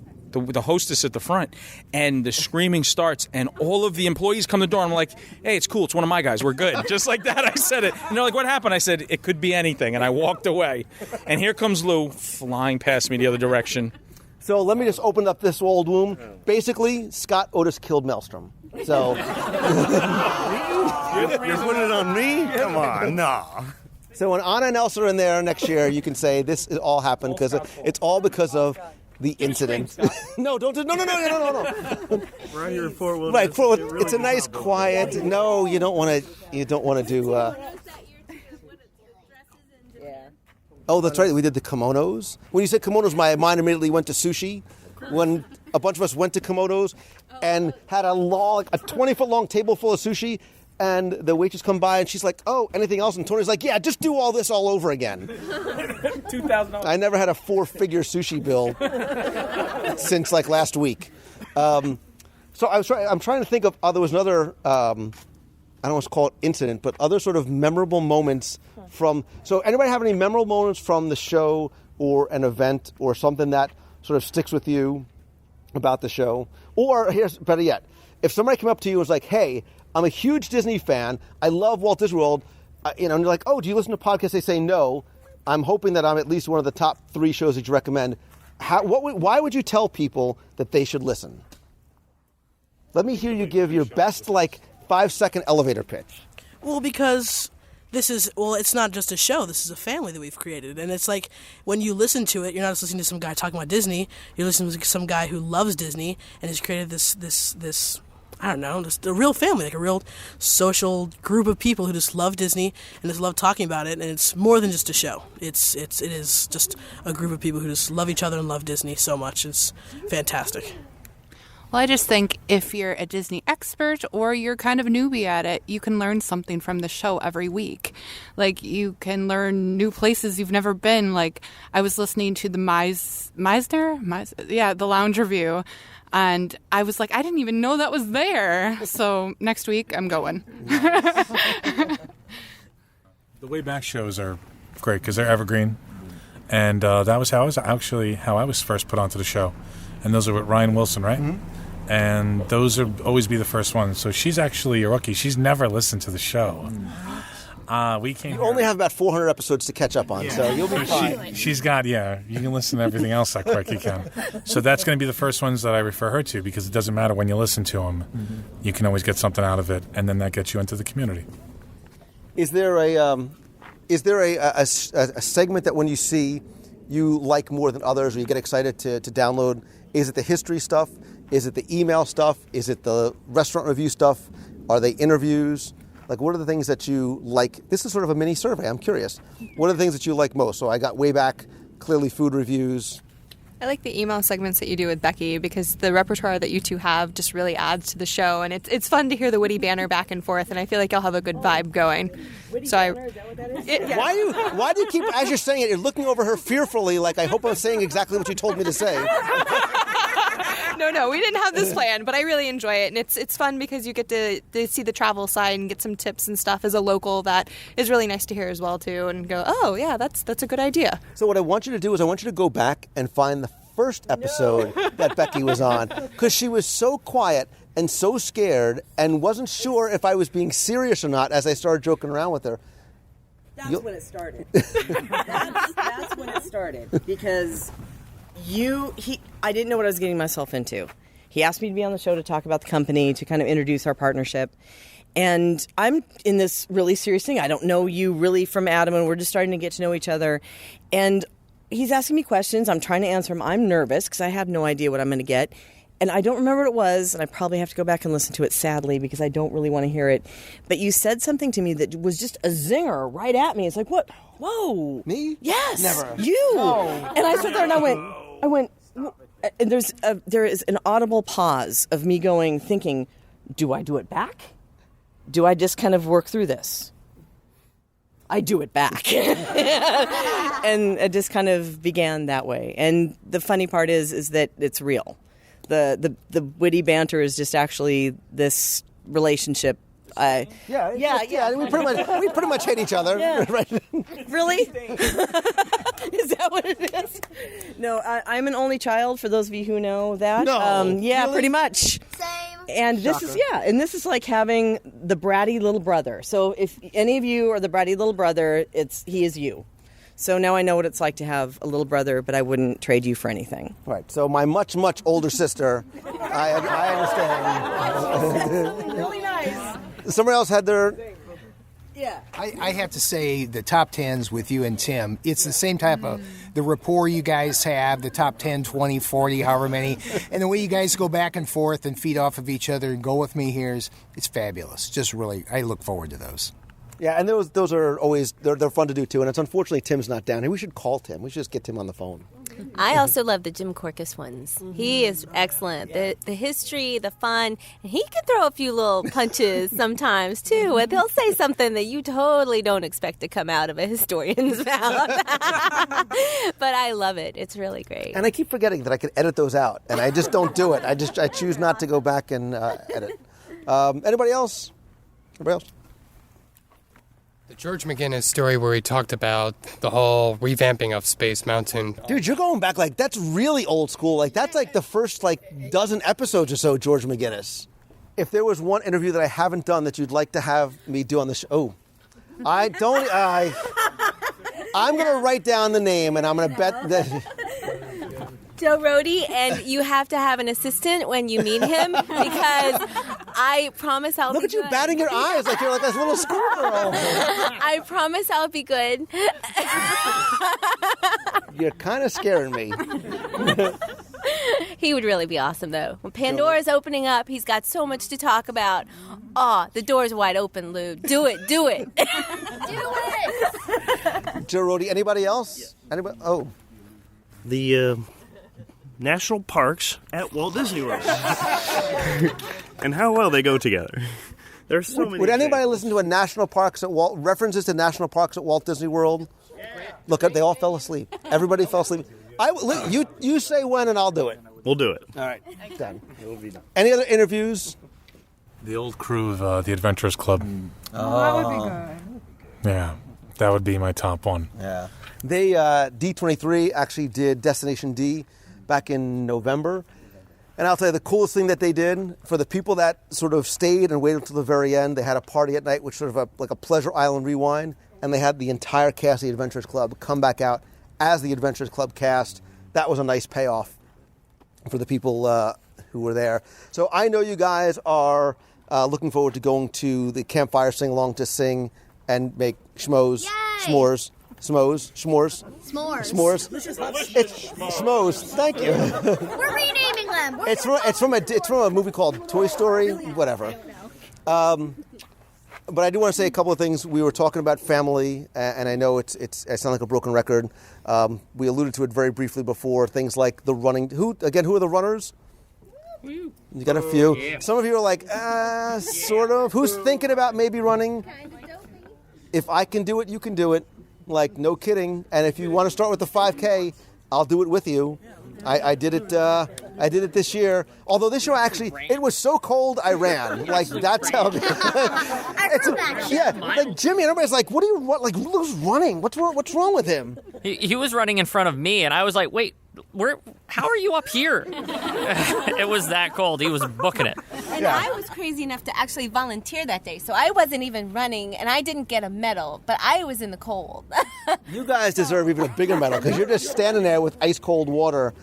hostess at the front, and the screaming starts, and all of the employees come to the door. I'm like, hey, it's cool. It's one of my guys. We're good. Just like that, I said it. And they're like, what happened? I said, it could be anything. And I walked away. And here comes Lou flying past me the other direction. So let me just open up this old wound. Basically, Scott Otis killed Maelstrom. So... You're putting it on me? Come on, no. So when Anna and Elsa are in there next year, you can say this all happened because it's all because of the incident. No, don't do no. We're out here in Fort Wilderness. Right, it's a nice, quiet. No, you don't want to do. Oh, that's right. We did the kimonos. When you said kimonos, my mind immediately went to sushi. When a bunch of us went to kimonos and had a 20-foot long table full of sushi. And the waitress come by and she's like, oh, anything else? And Tony's like, yeah, just do all this all over again. $2,000. I never had a 4-figure sushi bill since like last week. So I'm trying to think of, there was another, I don't want to call it incident, but other sort of memorable moments from, so anybody have any memorable moments from the show or an event or something that sort of sticks with you about the show? Or here's better yet, if somebody came up to you and was like, hey, I'm a huge Disney fan. I love Walt Disney World. And you're like, oh, do you listen to podcasts? They say no. I'm hoping that I'm at least one of the top 3 shows that you recommend. Why would you tell people that they should listen? Let me hear you give your best, 5-second elevator pitch. Well, because it's not just a show. This is a family that we've created. And it's like when you listen to it, you're not just listening to some guy talking about Disney. You're listening to some guy who loves Disney and has created this I don't know, just a real family, like a real social group of people who just love Disney and just love talking about it. And it's more than just a show. It is just a group of people who just love each other and love Disney so much. It's fantastic. Well, I just think if you're a Disney expert or you're kind of a newbie at it, you can learn something from the show every week. Like, you can learn new places you've never been. Like, I was listening to the the Lounge Review, and I was like, I didn't even know that was there. So next week, I'm going. The way back shows are great because they're evergreen. And that was how I was first put onto the show. And those are with Ryan Wilson, right? Mm-hmm. And those will always be the first ones. So she's actually a rookie. She's never listened to the show. We came. You only have about 400 episodes to catch up on, so you'll be fine. She's got, you can listen to everything else that quick you can. So that's going to be the first ones that I refer her to because it doesn't matter when you listen to them. Mm-hmm. You can always get something out of it, and then that gets you into the community. Is there a segment that when you see you like more than others or you get excited to download? Is it the history stuff? Is it the email stuff? Is it the restaurant review stuff? Are they interviews? What are the things that you like? This is sort of a mini survey. I'm curious. What are the things that you like most? So I got way back, clearly food reviews. I like the email segments that you do with Becky because the repertoire that you two have just really adds to the show, and it's fun to hear the witty banter back and forth, and I feel like you'll have a good vibe going. Witty banter, is that what that is? Yeah. Why do you keep, as you're saying it, you're looking over her fearfully like, I hope I'm saying exactly what you told me to say? No, we didn't have this plan, but I really enjoy it, and it's fun because you get to see the travel side and get some tips and stuff as a local that is really nice to hear as well, too, and go, oh, yeah, that's a good idea. So what I want you to do is I want you to go back and find the first episode that Becky was on, because she was so quiet and so scared and wasn't sure if I was being serious or not as I started joking around with her. That's when it started. That's when it started, because I didn't know what I was getting myself into. He asked me to be on the show to talk about the company, to kind of introduce our partnership. And I'm in this really serious thing. I don't know you really from Adam, and we're just starting to get to know each other. And he's asking me questions. I'm trying to answer them. I'm nervous because I have no idea what I'm going to get. And I don't remember what it was, and I probably have to go back and listen to it, sadly, because I don't really want to hear it. But you said something to me that was just a zinger right at me. It's like, what? Whoa. Me? Yes. Never. You. No. And I sat there and I went, and there is an audible pause of me thinking, do I do it back? Do I just kind of work through this? I do it back. And it just kind of began that way. And the funny part is that it's real. The witty banter is just actually this relationship. We pretty much hate each other. Yeah. Right? Really? Is that what it is? No, I'm an only child, for those of you who know that. No, yeah, really? Pretty much. Same. And this is like having the bratty little brother. So if any of you are the bratty little brother, he is you. So now I know what it's like to have a little brother, but I wouldn't trade you for anything. Right. So my much, much older sister, I understand. Really nice. Somebody else had their... Yeah. I have to say the top 10s with you and Tim, it's the same type of the rapport you guys have, the top 10, 20, 40, however many, and the way you guys go back and forth and feed off of each other and go with me here it's fabulous. Just really, I look forward to those. Yeah, and those are always, they're fun to do too, and it's unfortunately Tim's not down here. We should call Tim. We should just get Tim on the phone. I also love the Jim Corcus ones. He is excellent. The history, the fun, and he can throw a few little punches sometimes too. And he'll say something that you totally don't expect to come out of a historian's mouth. But I love it. It's really great. And I keep forgetting that I can edit those out, and I just don't do it. I choose not to go back and edit. Anybody else? Anybody else? The George McGinnis story where he talked about the whole revamping of Space Mountain. Dude, you're going back, like, that's really old school. Like, that's like the first, like, dozen episodes or so, George McGinnis. If there was one interview that I haven't done that you'd like to have me do on the show, I'm going to write down the name, and I'm going to bet that... Joe Rohde, and you have to have an assistant when you meet him, because I promise I'll Look be at you good. batting your eyes like you're like this little schoolgirl. I promise I'll be good. You're kind of scaring me. He would really be awesome, though. When Pandora's opening up, he's got so much to talk about. Oh, the door's wide open, Lou. Do it. Do it. Joe Rohde, anybody else? Anybody? Oh. The national parks at Walt Disney World. And how well they go together. There's so many. Would anybody listen to references to national parks at Walt Disney World? Look, they all fell asleep. Everybody fell asleep. You say when and I'll do it. We'll do it. All right, done. It will be done. Any other interviews? The old crew of the Adventurers Club. Oh, that would be good. Yeah, that would be my top one. Yeah. They, D23 actually did Destination D back in November. And I'll tell you, the coolest thing that they did, for the people that sort of stayed and waited until the very end, they had a party at night, which sort of like a Pleasure Island rewind, and they had the entire cast of the Adventurers Club come back out as the Adventurers Club cast. That was a nice payoff for the people who were there. So I know you guys are looking forward to going to the campfire sing-along to sing and make s'mores. S'mores. It's s'mores. Thank you. We're renaming them. It's from a movie called Toy Story. Whatever. But I do want to say a couple of things. We were talking about family, and I know I sound like a broken record. We alluded to it very briefly before. Things like the running. Who are the runners? You got a few. Yeah. Some of you are like, sort of. Who's thinking about maybe running? If I can do it, you can do it. Like, no kidding. And if you want to start with the 5K, I'll do it with you. I did it. I did it this year. Although this year, it was so cold, I ran. Like, that's how. Like Jimmy. And everybody's like, "What are you like? Who's running? What's wrong with him?" He was running in front of me, and I was like, "Wait, how are you up here?" It was that cold. He was booking it. And I was crazy enough to actually volunteer that day, so I wasn't even running, and I didn't get a medal, but I was in the cold. You guys deserve even a bigger medal, because you're just standing there with ice cold water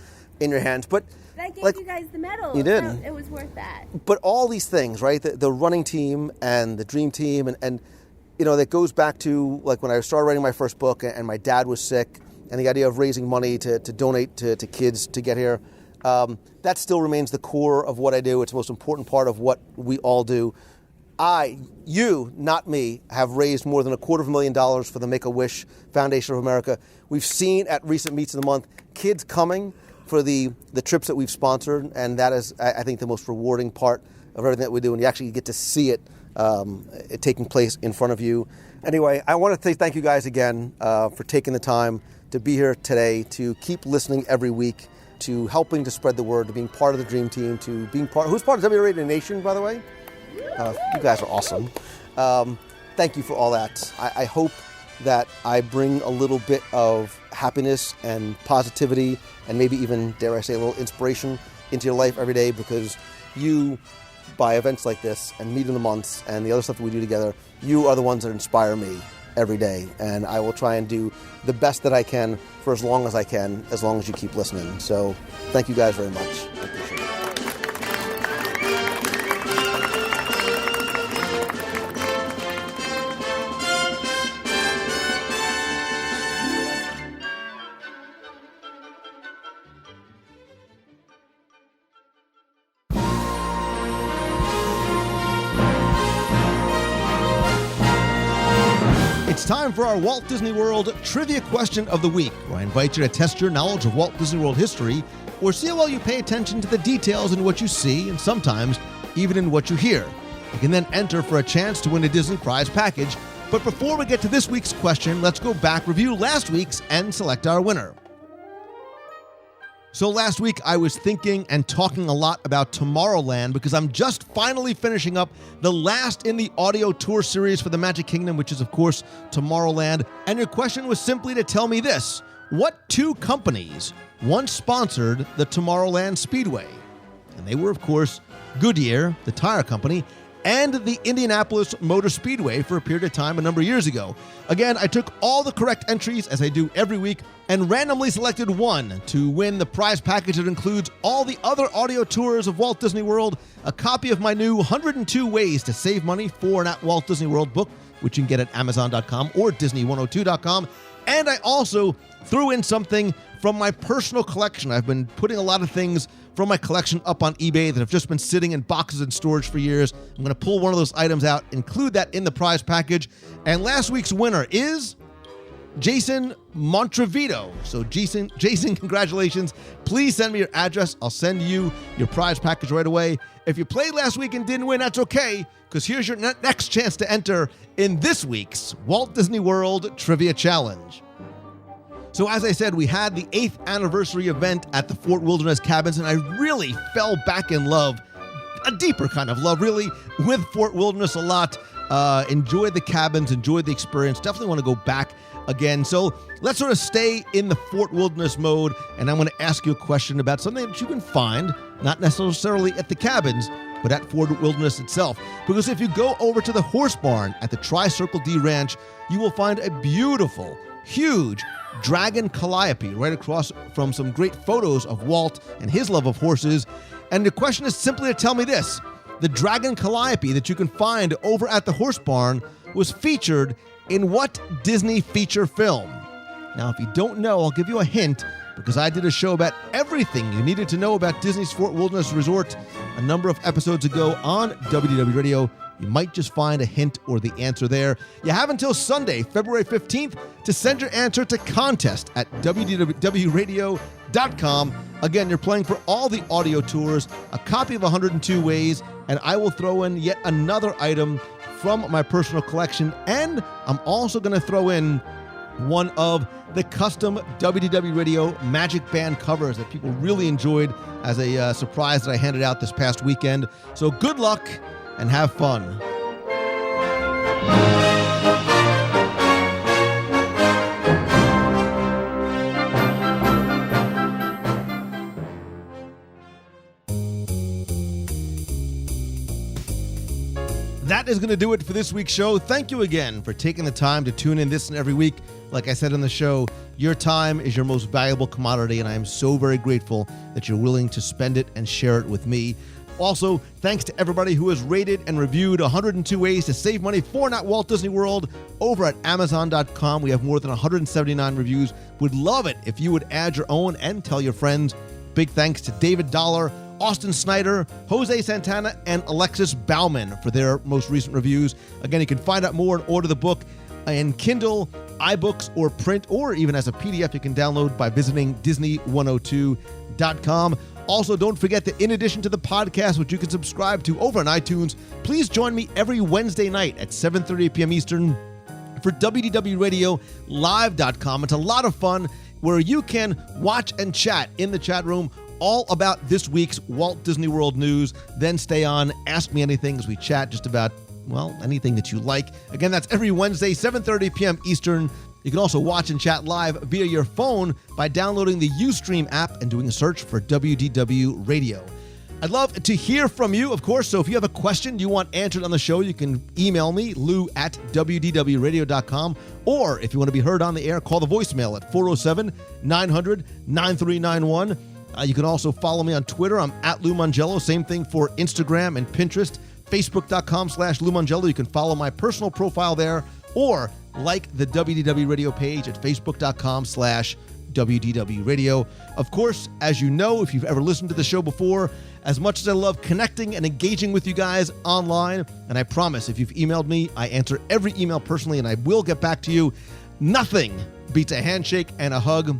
in your hands. But I gave you guys the medal. You did. It was worth that. But all these things, right? The running team and the dream team, and that goes back to like when I started writing my first book, and my dad was sick, and the idea of raising money to donate to kids to get here. That still remains the core of what I do. It's the most important part of what we all do. You, not me, have raised more than $250,000 for the Make-A-Wish Foundation of America. We've seen at recent Meets of the Month kids coming for the trips that we've sponsored, and that is, I think, the most rewarding part of everything that we do, and you actually get to see it taking place in front of you. Anyway, I want to say thank you guys again for taking the time to be here today, to keep listening every week, to helping to spread the word, to being part of the Dream Team, to being who's part of WDW Radio Nation, by the way? You guys are awesome. Thank you for all that. I hope that I bring a little bit of happiness and positivity and maybe even, dare I say, a little inspiration into your life every day, because you, by events like this and Meet in the Months and the other stuff that we do together, you are the ones that inspire me every day. And I will try and do the best that I can for as long as I can, as long as you keep listening. So thank you guys very much. I appreciate it. It's time for our Walt Disney World Trivia Question of the Week, where I invite you to test your knowledge of Walt Disney World history, or see how well you pay attention to the details in what you see, and sometimes even in what you hear. You can then enter for a chance to win a Disney prize package. But before we get to this week's question, let's go back, review last week's, and select our winner. So last week I was thinking and talking a lot about Tomorrowland because I'm just finally finishing up the last in the audio tour series for the Magic Kingdom, which is of course Tomorrowland. And your question was simply to tell me this: what two companies once sponsored the Tomorrowland Speedway? And they were of course Goodyear, the tire company, and the Indianapolis Motor Speedway for a period of time a number of years ago. Again, I took all the correct entries, as I do every week, and randomly selected one to win the prize package that includes all the other audio tours of Walt Disney World, a copy of my new 102 Ways to Save Money for an at Walt Disney World book, which you can get at Amazon.com or Disney102.com. And I also threw in something from my personal collection. I've been putting a lot of things from my collection up on eBay that have just been sitting in boxes in storage for years. I'm going to pull one of those items out, include that in the prize package. And last week's winner is Jason Montrevito. So Jason, congratulations. Please send me your address. I'll send you your prize package right away. If you played last week and didn't win, that's okay, because here's your next chance to enter in this week's Walt Disney World Trivia Challenge. So as I said, we had the 8th anniversary event at the Fort Wilderness Cabins, and I really fell back in love, a deeper kind of love, really, with Fort Wilderness a lot. Enjoyed the cabins, enjoyed the experience. Definitely want to go back again. So let's sort of stay in the Fort Wilderness mode, and I'm going to ask you a question about something that you can find, not necessarily at the cabins, but at Fort Wilderness itself. Because if you go over to the horse barn at the Tri-Circle D Ranch, you will find a beautiful, huge dragon calliope right across from some great photos of Walt and his love of horses. And the question is simply to tell me this: the dragon calliope that you can find over at the horse barn was featured in what Disney feature film? Now, if you don't know, I'll give you a hint, because I did a show about everything you needed to know about Disney's Fort Wilderness Resort a number of episodes ago on WDW Radio. You might just find a hint or the answer there. You have until Sunday, February 15th, to send your answer to contest at WDWRadio.com. Again, you're playing for all the audio tours, a copy of 102 Ways, and I will throw in yet another item from my personal collection. And I'm also going to throw in one of the custom WDW Radio Magic Band covers that people really enjoyed as a surprise that I handed out this past weekend. So good luck and have fun. That is going to do it for this week's show. Thank you again for taking the time to tune in this and every week. Like I said on the show, your time is your most valuable commodity, and I am so very grateful that you're willing to spend it and share it with me. Also, thanks to everybody who has rated and reviewed 102 Ways to Save Money for Not Walt Disney World over at Amazon.com. We have more than 179 reviews. Would love it if you would add your own and tell your friends. Big thanks to David Dollar, Austin Snyder, Jose Santana, and Alexis Bauman for their most recent reviews. Again, you can find out more and order the book in Kindle, iBooks, or print, or even as a PDF you can download by visiting Disney102.com. Also, don't forget that in addition to the podcast, which you can subscribe to over on iTunes, please join me every Wednesday night at 7:30 p.m. Eastern for WDWRadioLive.com. It's a lot of fun where you can watch and chat in the chat room all about this week's Walt Disney World news. Then stay on, ask me anything as we chat just about, well, anything that you like. Again, that's every Wednesday, 7:30 p.m. Eastern. You can also watch and chat live via your phone by downloading the Ustream app and doing a search for WDW Radio. I'd love to hear from you, of course, so if you have a question you want answered on the show, you can email me, lou@wdwradio.com, or if you want to be heard on the air, call the voicemail at 407-900-9391. You can also follow me on Twitter. I'm @LouMongello. Same thing for Instagram and Pinterest, facebook.com/LouMongello. You can follow my personal profile there, or like the WDW Radio page at facebook.com/WDW Radio. Of course, as you know, if you've ever listened to the show before, as much as I love connecting and engaging with you guys online, and I promise if you've emailed me, I answer every email personally and I will get back to you, nothing beats a handshake and a hug.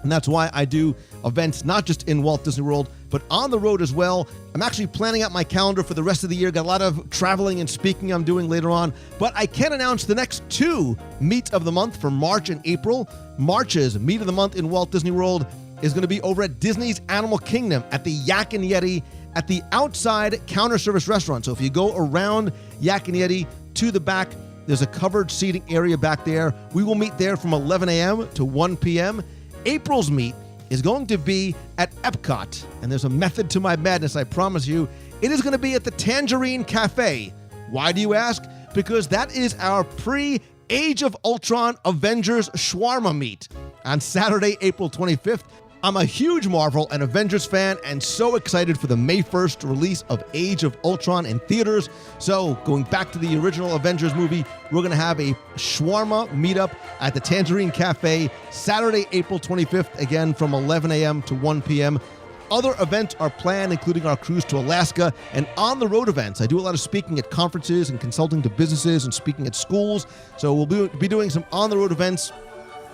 And that's why I do events not just in Walt Disney World, but on the road as well. I'm actually planning out my calendar for the rest of the year. Got a lot of traveling and speaking I'm doing later on. But I can announce the next 2 Meet of the Month for March and April. March's Meet of the Month in Walt Disney World is going to be over at Disney's Animal Kingdom at the Yak and Yeti at the outside counter service restaurant. So if you go around Yak and Yeti to the back, there's a covered seating area back there. We will meet there from 11 a.m. to 1 p.m. April's meet is going to be at Epcot, and there's a method to my madness, I promise you. It is going to be at the Tangerine Cafe. Why do you ask? Because that is our pre-Age of Ultron Avengers Shawarma meet on Saturday, April 25th. I'm a huge Marvel and Avengers fan and so excited for the May 1st release of Age of Ultron in theaters. So, going back to the original Avengers movie, we're going to have a shawarma meetup at the Tangerine Cafe Saturday, April 25th, again from 11 a.m. to 1 p.m. Other events are planned, including our cruise to Alaska and on-the-road events. I do a lot of speaking at conferences and consulting to businesses and speaking at schools. So we'll be doing some on-the-road events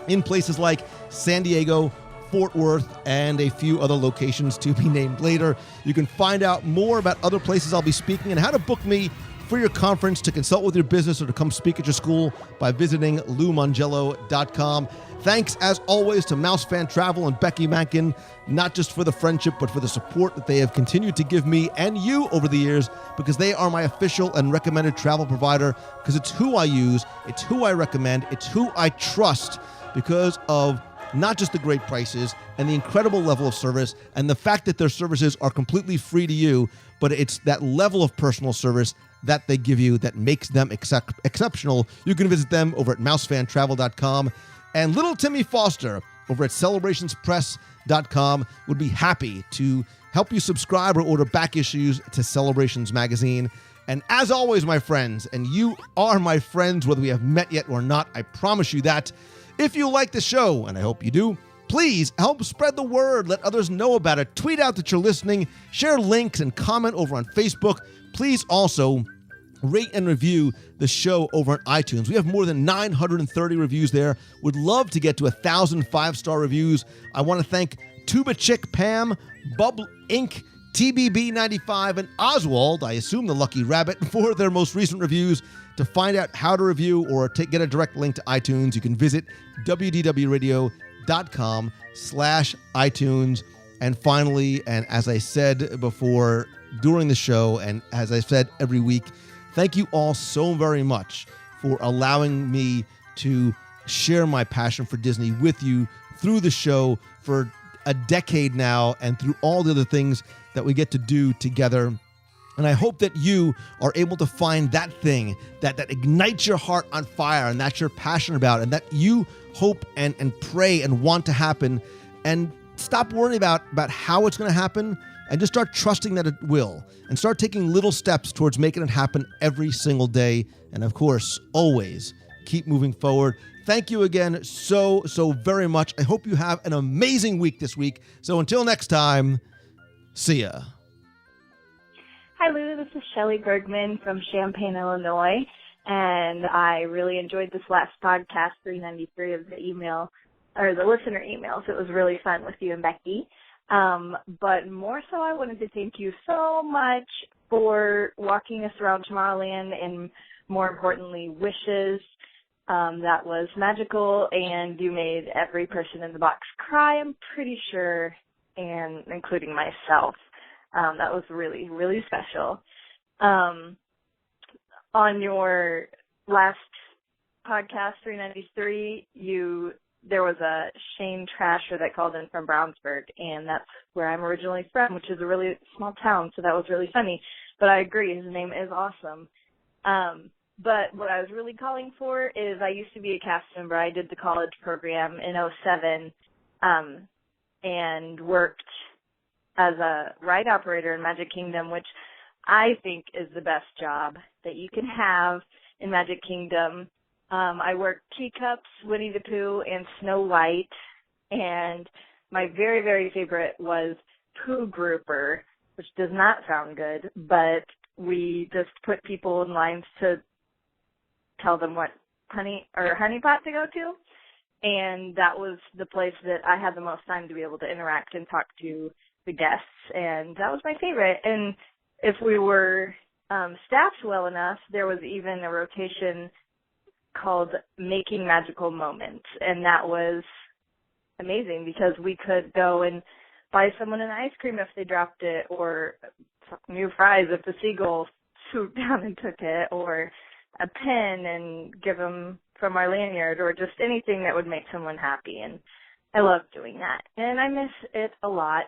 in places like San Diego, Fort Worth, and a few other locations to be named later. You can find out more about other places I'll be speaking and how to book me for your conference, to consult with your business, or to come speak at your school by visiting LouMongello.com. Thanks, as always, to Mouse Fan Travel and Becky Mankin, not just for the friendship, but for the support that they have continued to give me and you over the years, because they are my official and recommended travel provider, because it's who I use, it's who I recommend, it's who I trust, because of not just the great prices and the incredible level of service and the fact that their services are completely free to you, but it's that level of personal service that they give you that makes them exceptional. You can visit them over at mousefantravel.com. And little Timmy Foster over at celebrationspress.com would be happy to help you subscribe or order back issues to Celebrations magazine. And as always, my friends, and you are my friends whether we have met yet or not, I promise you that. If you like the show, and I hope you do, please help spread the word. Let others know about it. Tweet out that you're listening. Share links and comment over on Facebook. Please also rate and review the show over on iTunes. We have more than 930 reviews there. Would love to get to 1,000 5-star reviews. I want to thank Tuba Chick Pam, Bub Inc., TBB95, and Oswald, I assume the lucky rabbit, for their most recent reviews. To find out how to review or get a direct link to iTunes, you can visit wdwradio.com/iTunes. And finally, and as I said before during the show, and as I said every week, thank you all so very much for allowing me to share my passion for Disney with you through the show for a decade now, and through all the other things that we get to do together. And I hope that you are able to find that thing that ignites your heart on fire, and that you're passionate about, and that you hope and pray and want to happen. And stop worrying about how it's going to happen, and just start trusting that it will. And start taking little steps towards making it happen every single day. And of course, always keep moving forward. Thank you again so very much. I hope you have an amazing week this week. So until next time, see ya. Hi, Lou. This is Shelley Bergman from Champaign, Illinois, and I really enjoyed this last podcast, 393 of the email, or the listener emails. It was really fun with you and Becky. But more so, I wanted to thank you so much for walking us around Tomorrowland and, more importantly, Wishes. That was magical, and you made every person in the box cry, I'm pretty sure, and including myself. That was really, really special. On your last podcast, 393, there was a Shane Trasher that called in from Brownsburg, and that's where I'm originally from, which is a really small town, so that was really funny. But I agree, his name is awesome. But what I was really calling for is I used to be a cast member. I did the college program in 2007 and worked as a ride operator in Magic Kingdom, which I think is the best job that you can have in Magic Kingdom. I worked Teacups, Winnie the Pooh, and Snow White, and my very, very favorite was Pooh Grouper, which does not sound good, but we just put people in lines to tell them what honey pot to go to, and that was the place that I had the most time to be able to interact and talk to the guests, and that was my favorite. And if we were staffed well enough, there was even a rotation called Making Magical Moments, and that was amazing because we could go and buy someone an ice cream if they dropped it, or new fries if the seagull swooped down and took it, or a pen and give them from our lanyard, or just anything that would make someone happy. And I love doing that, and I miss it a lot.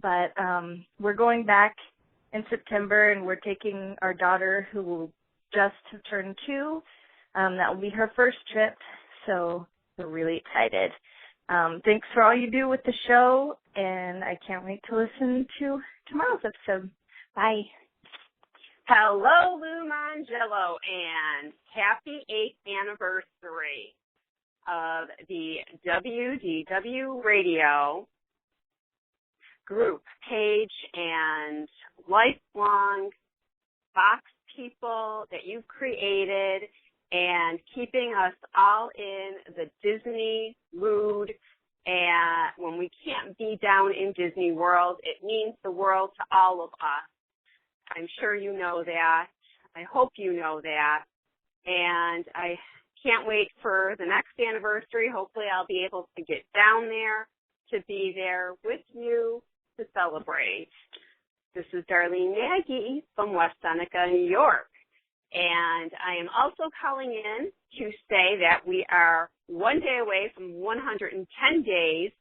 But we're going back in September, and we're taking our daughter, who will just have turned 2. That will be her first trip, so we're really excited. Thanks for all you do with the show, and I can't wait to listen to tomorrow's episode. Bye. Hello, Lou Mangello, and happy 8th anniversary of the WDW radio group page and lifelong box people that you've created and keeping us all in the Disney mood. And when we can't be down in Disney World, it means the world to all of us. I'm sure you know that. I hope you know that. And I can't wait for the next anniversary. Hopefully I'll be able to get down there to be there with you to celebrate. This is Darlene Nagy from West Seneca, New York. And I am also calling in to say that we are one day away from 110 days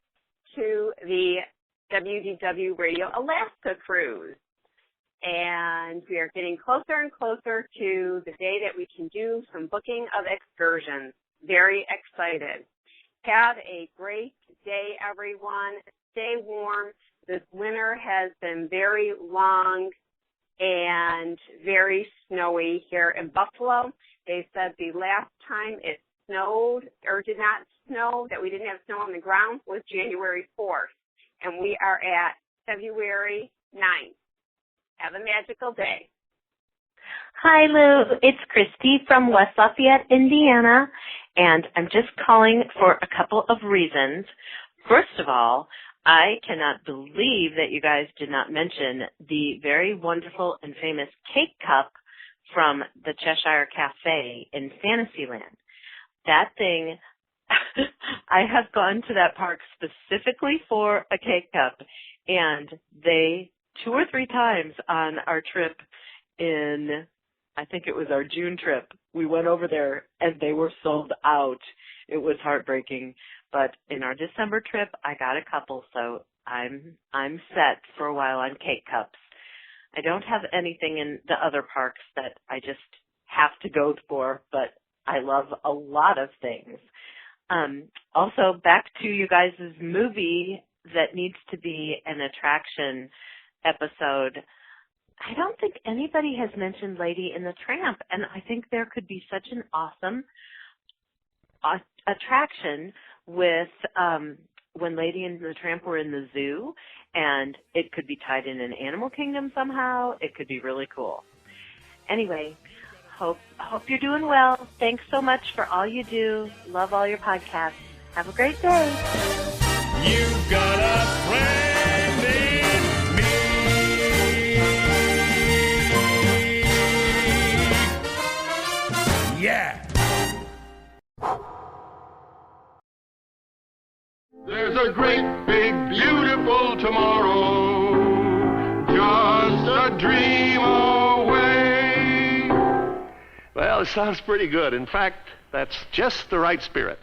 to the WDW Radio Alaska cruise. And we are getting closer and closer to the day that we can do some booking of excursions. Very excited. Have a great day, everyone. Stay warm. This winter has been very long and very snowy here in Buffalo. They said the last time it snowed or did not snow, that we didn't have snow on the ground, was January 4th. And we are at February 9th. Have a magical day. Hi, Lou. It's Christy from West Lafayette, Indiana, and I'm just calling for a couple of reasons. First of all, I cannot believe that you guys did not mention the very wonderful and famous cake cup from the Cheshire Cafe in Fantasyland. That thing, I have gone to that park specifically for a cake cup, and they 2 or 3 times on our trip in, I think it was our June trip, we went over there and they were sold out. It was heartbreaking. But in our December trip, I got a couple, so I'm set for a while on cake cups. I don't have anything in the other parks that I just have to go for, but I love a lot of things. Also, back to you guys' movie that needs to be an attraction episode. I don't think anybody has mentioned Lady and the Tramp, and I think there could be such an awesome attraction with when Lady and the Tramp were in the zoo, and it could be tied in an Animal Kingdom somehow. It could be really cool. Anyway, hope you're doing well. Thanks so much for all you do. Love all your podcasts. Have a great day. You've got a friend There's a great, big, beautiful tomorrow, just a dream away. Well, it sounds pretty good. In fact, that's just the right spirit.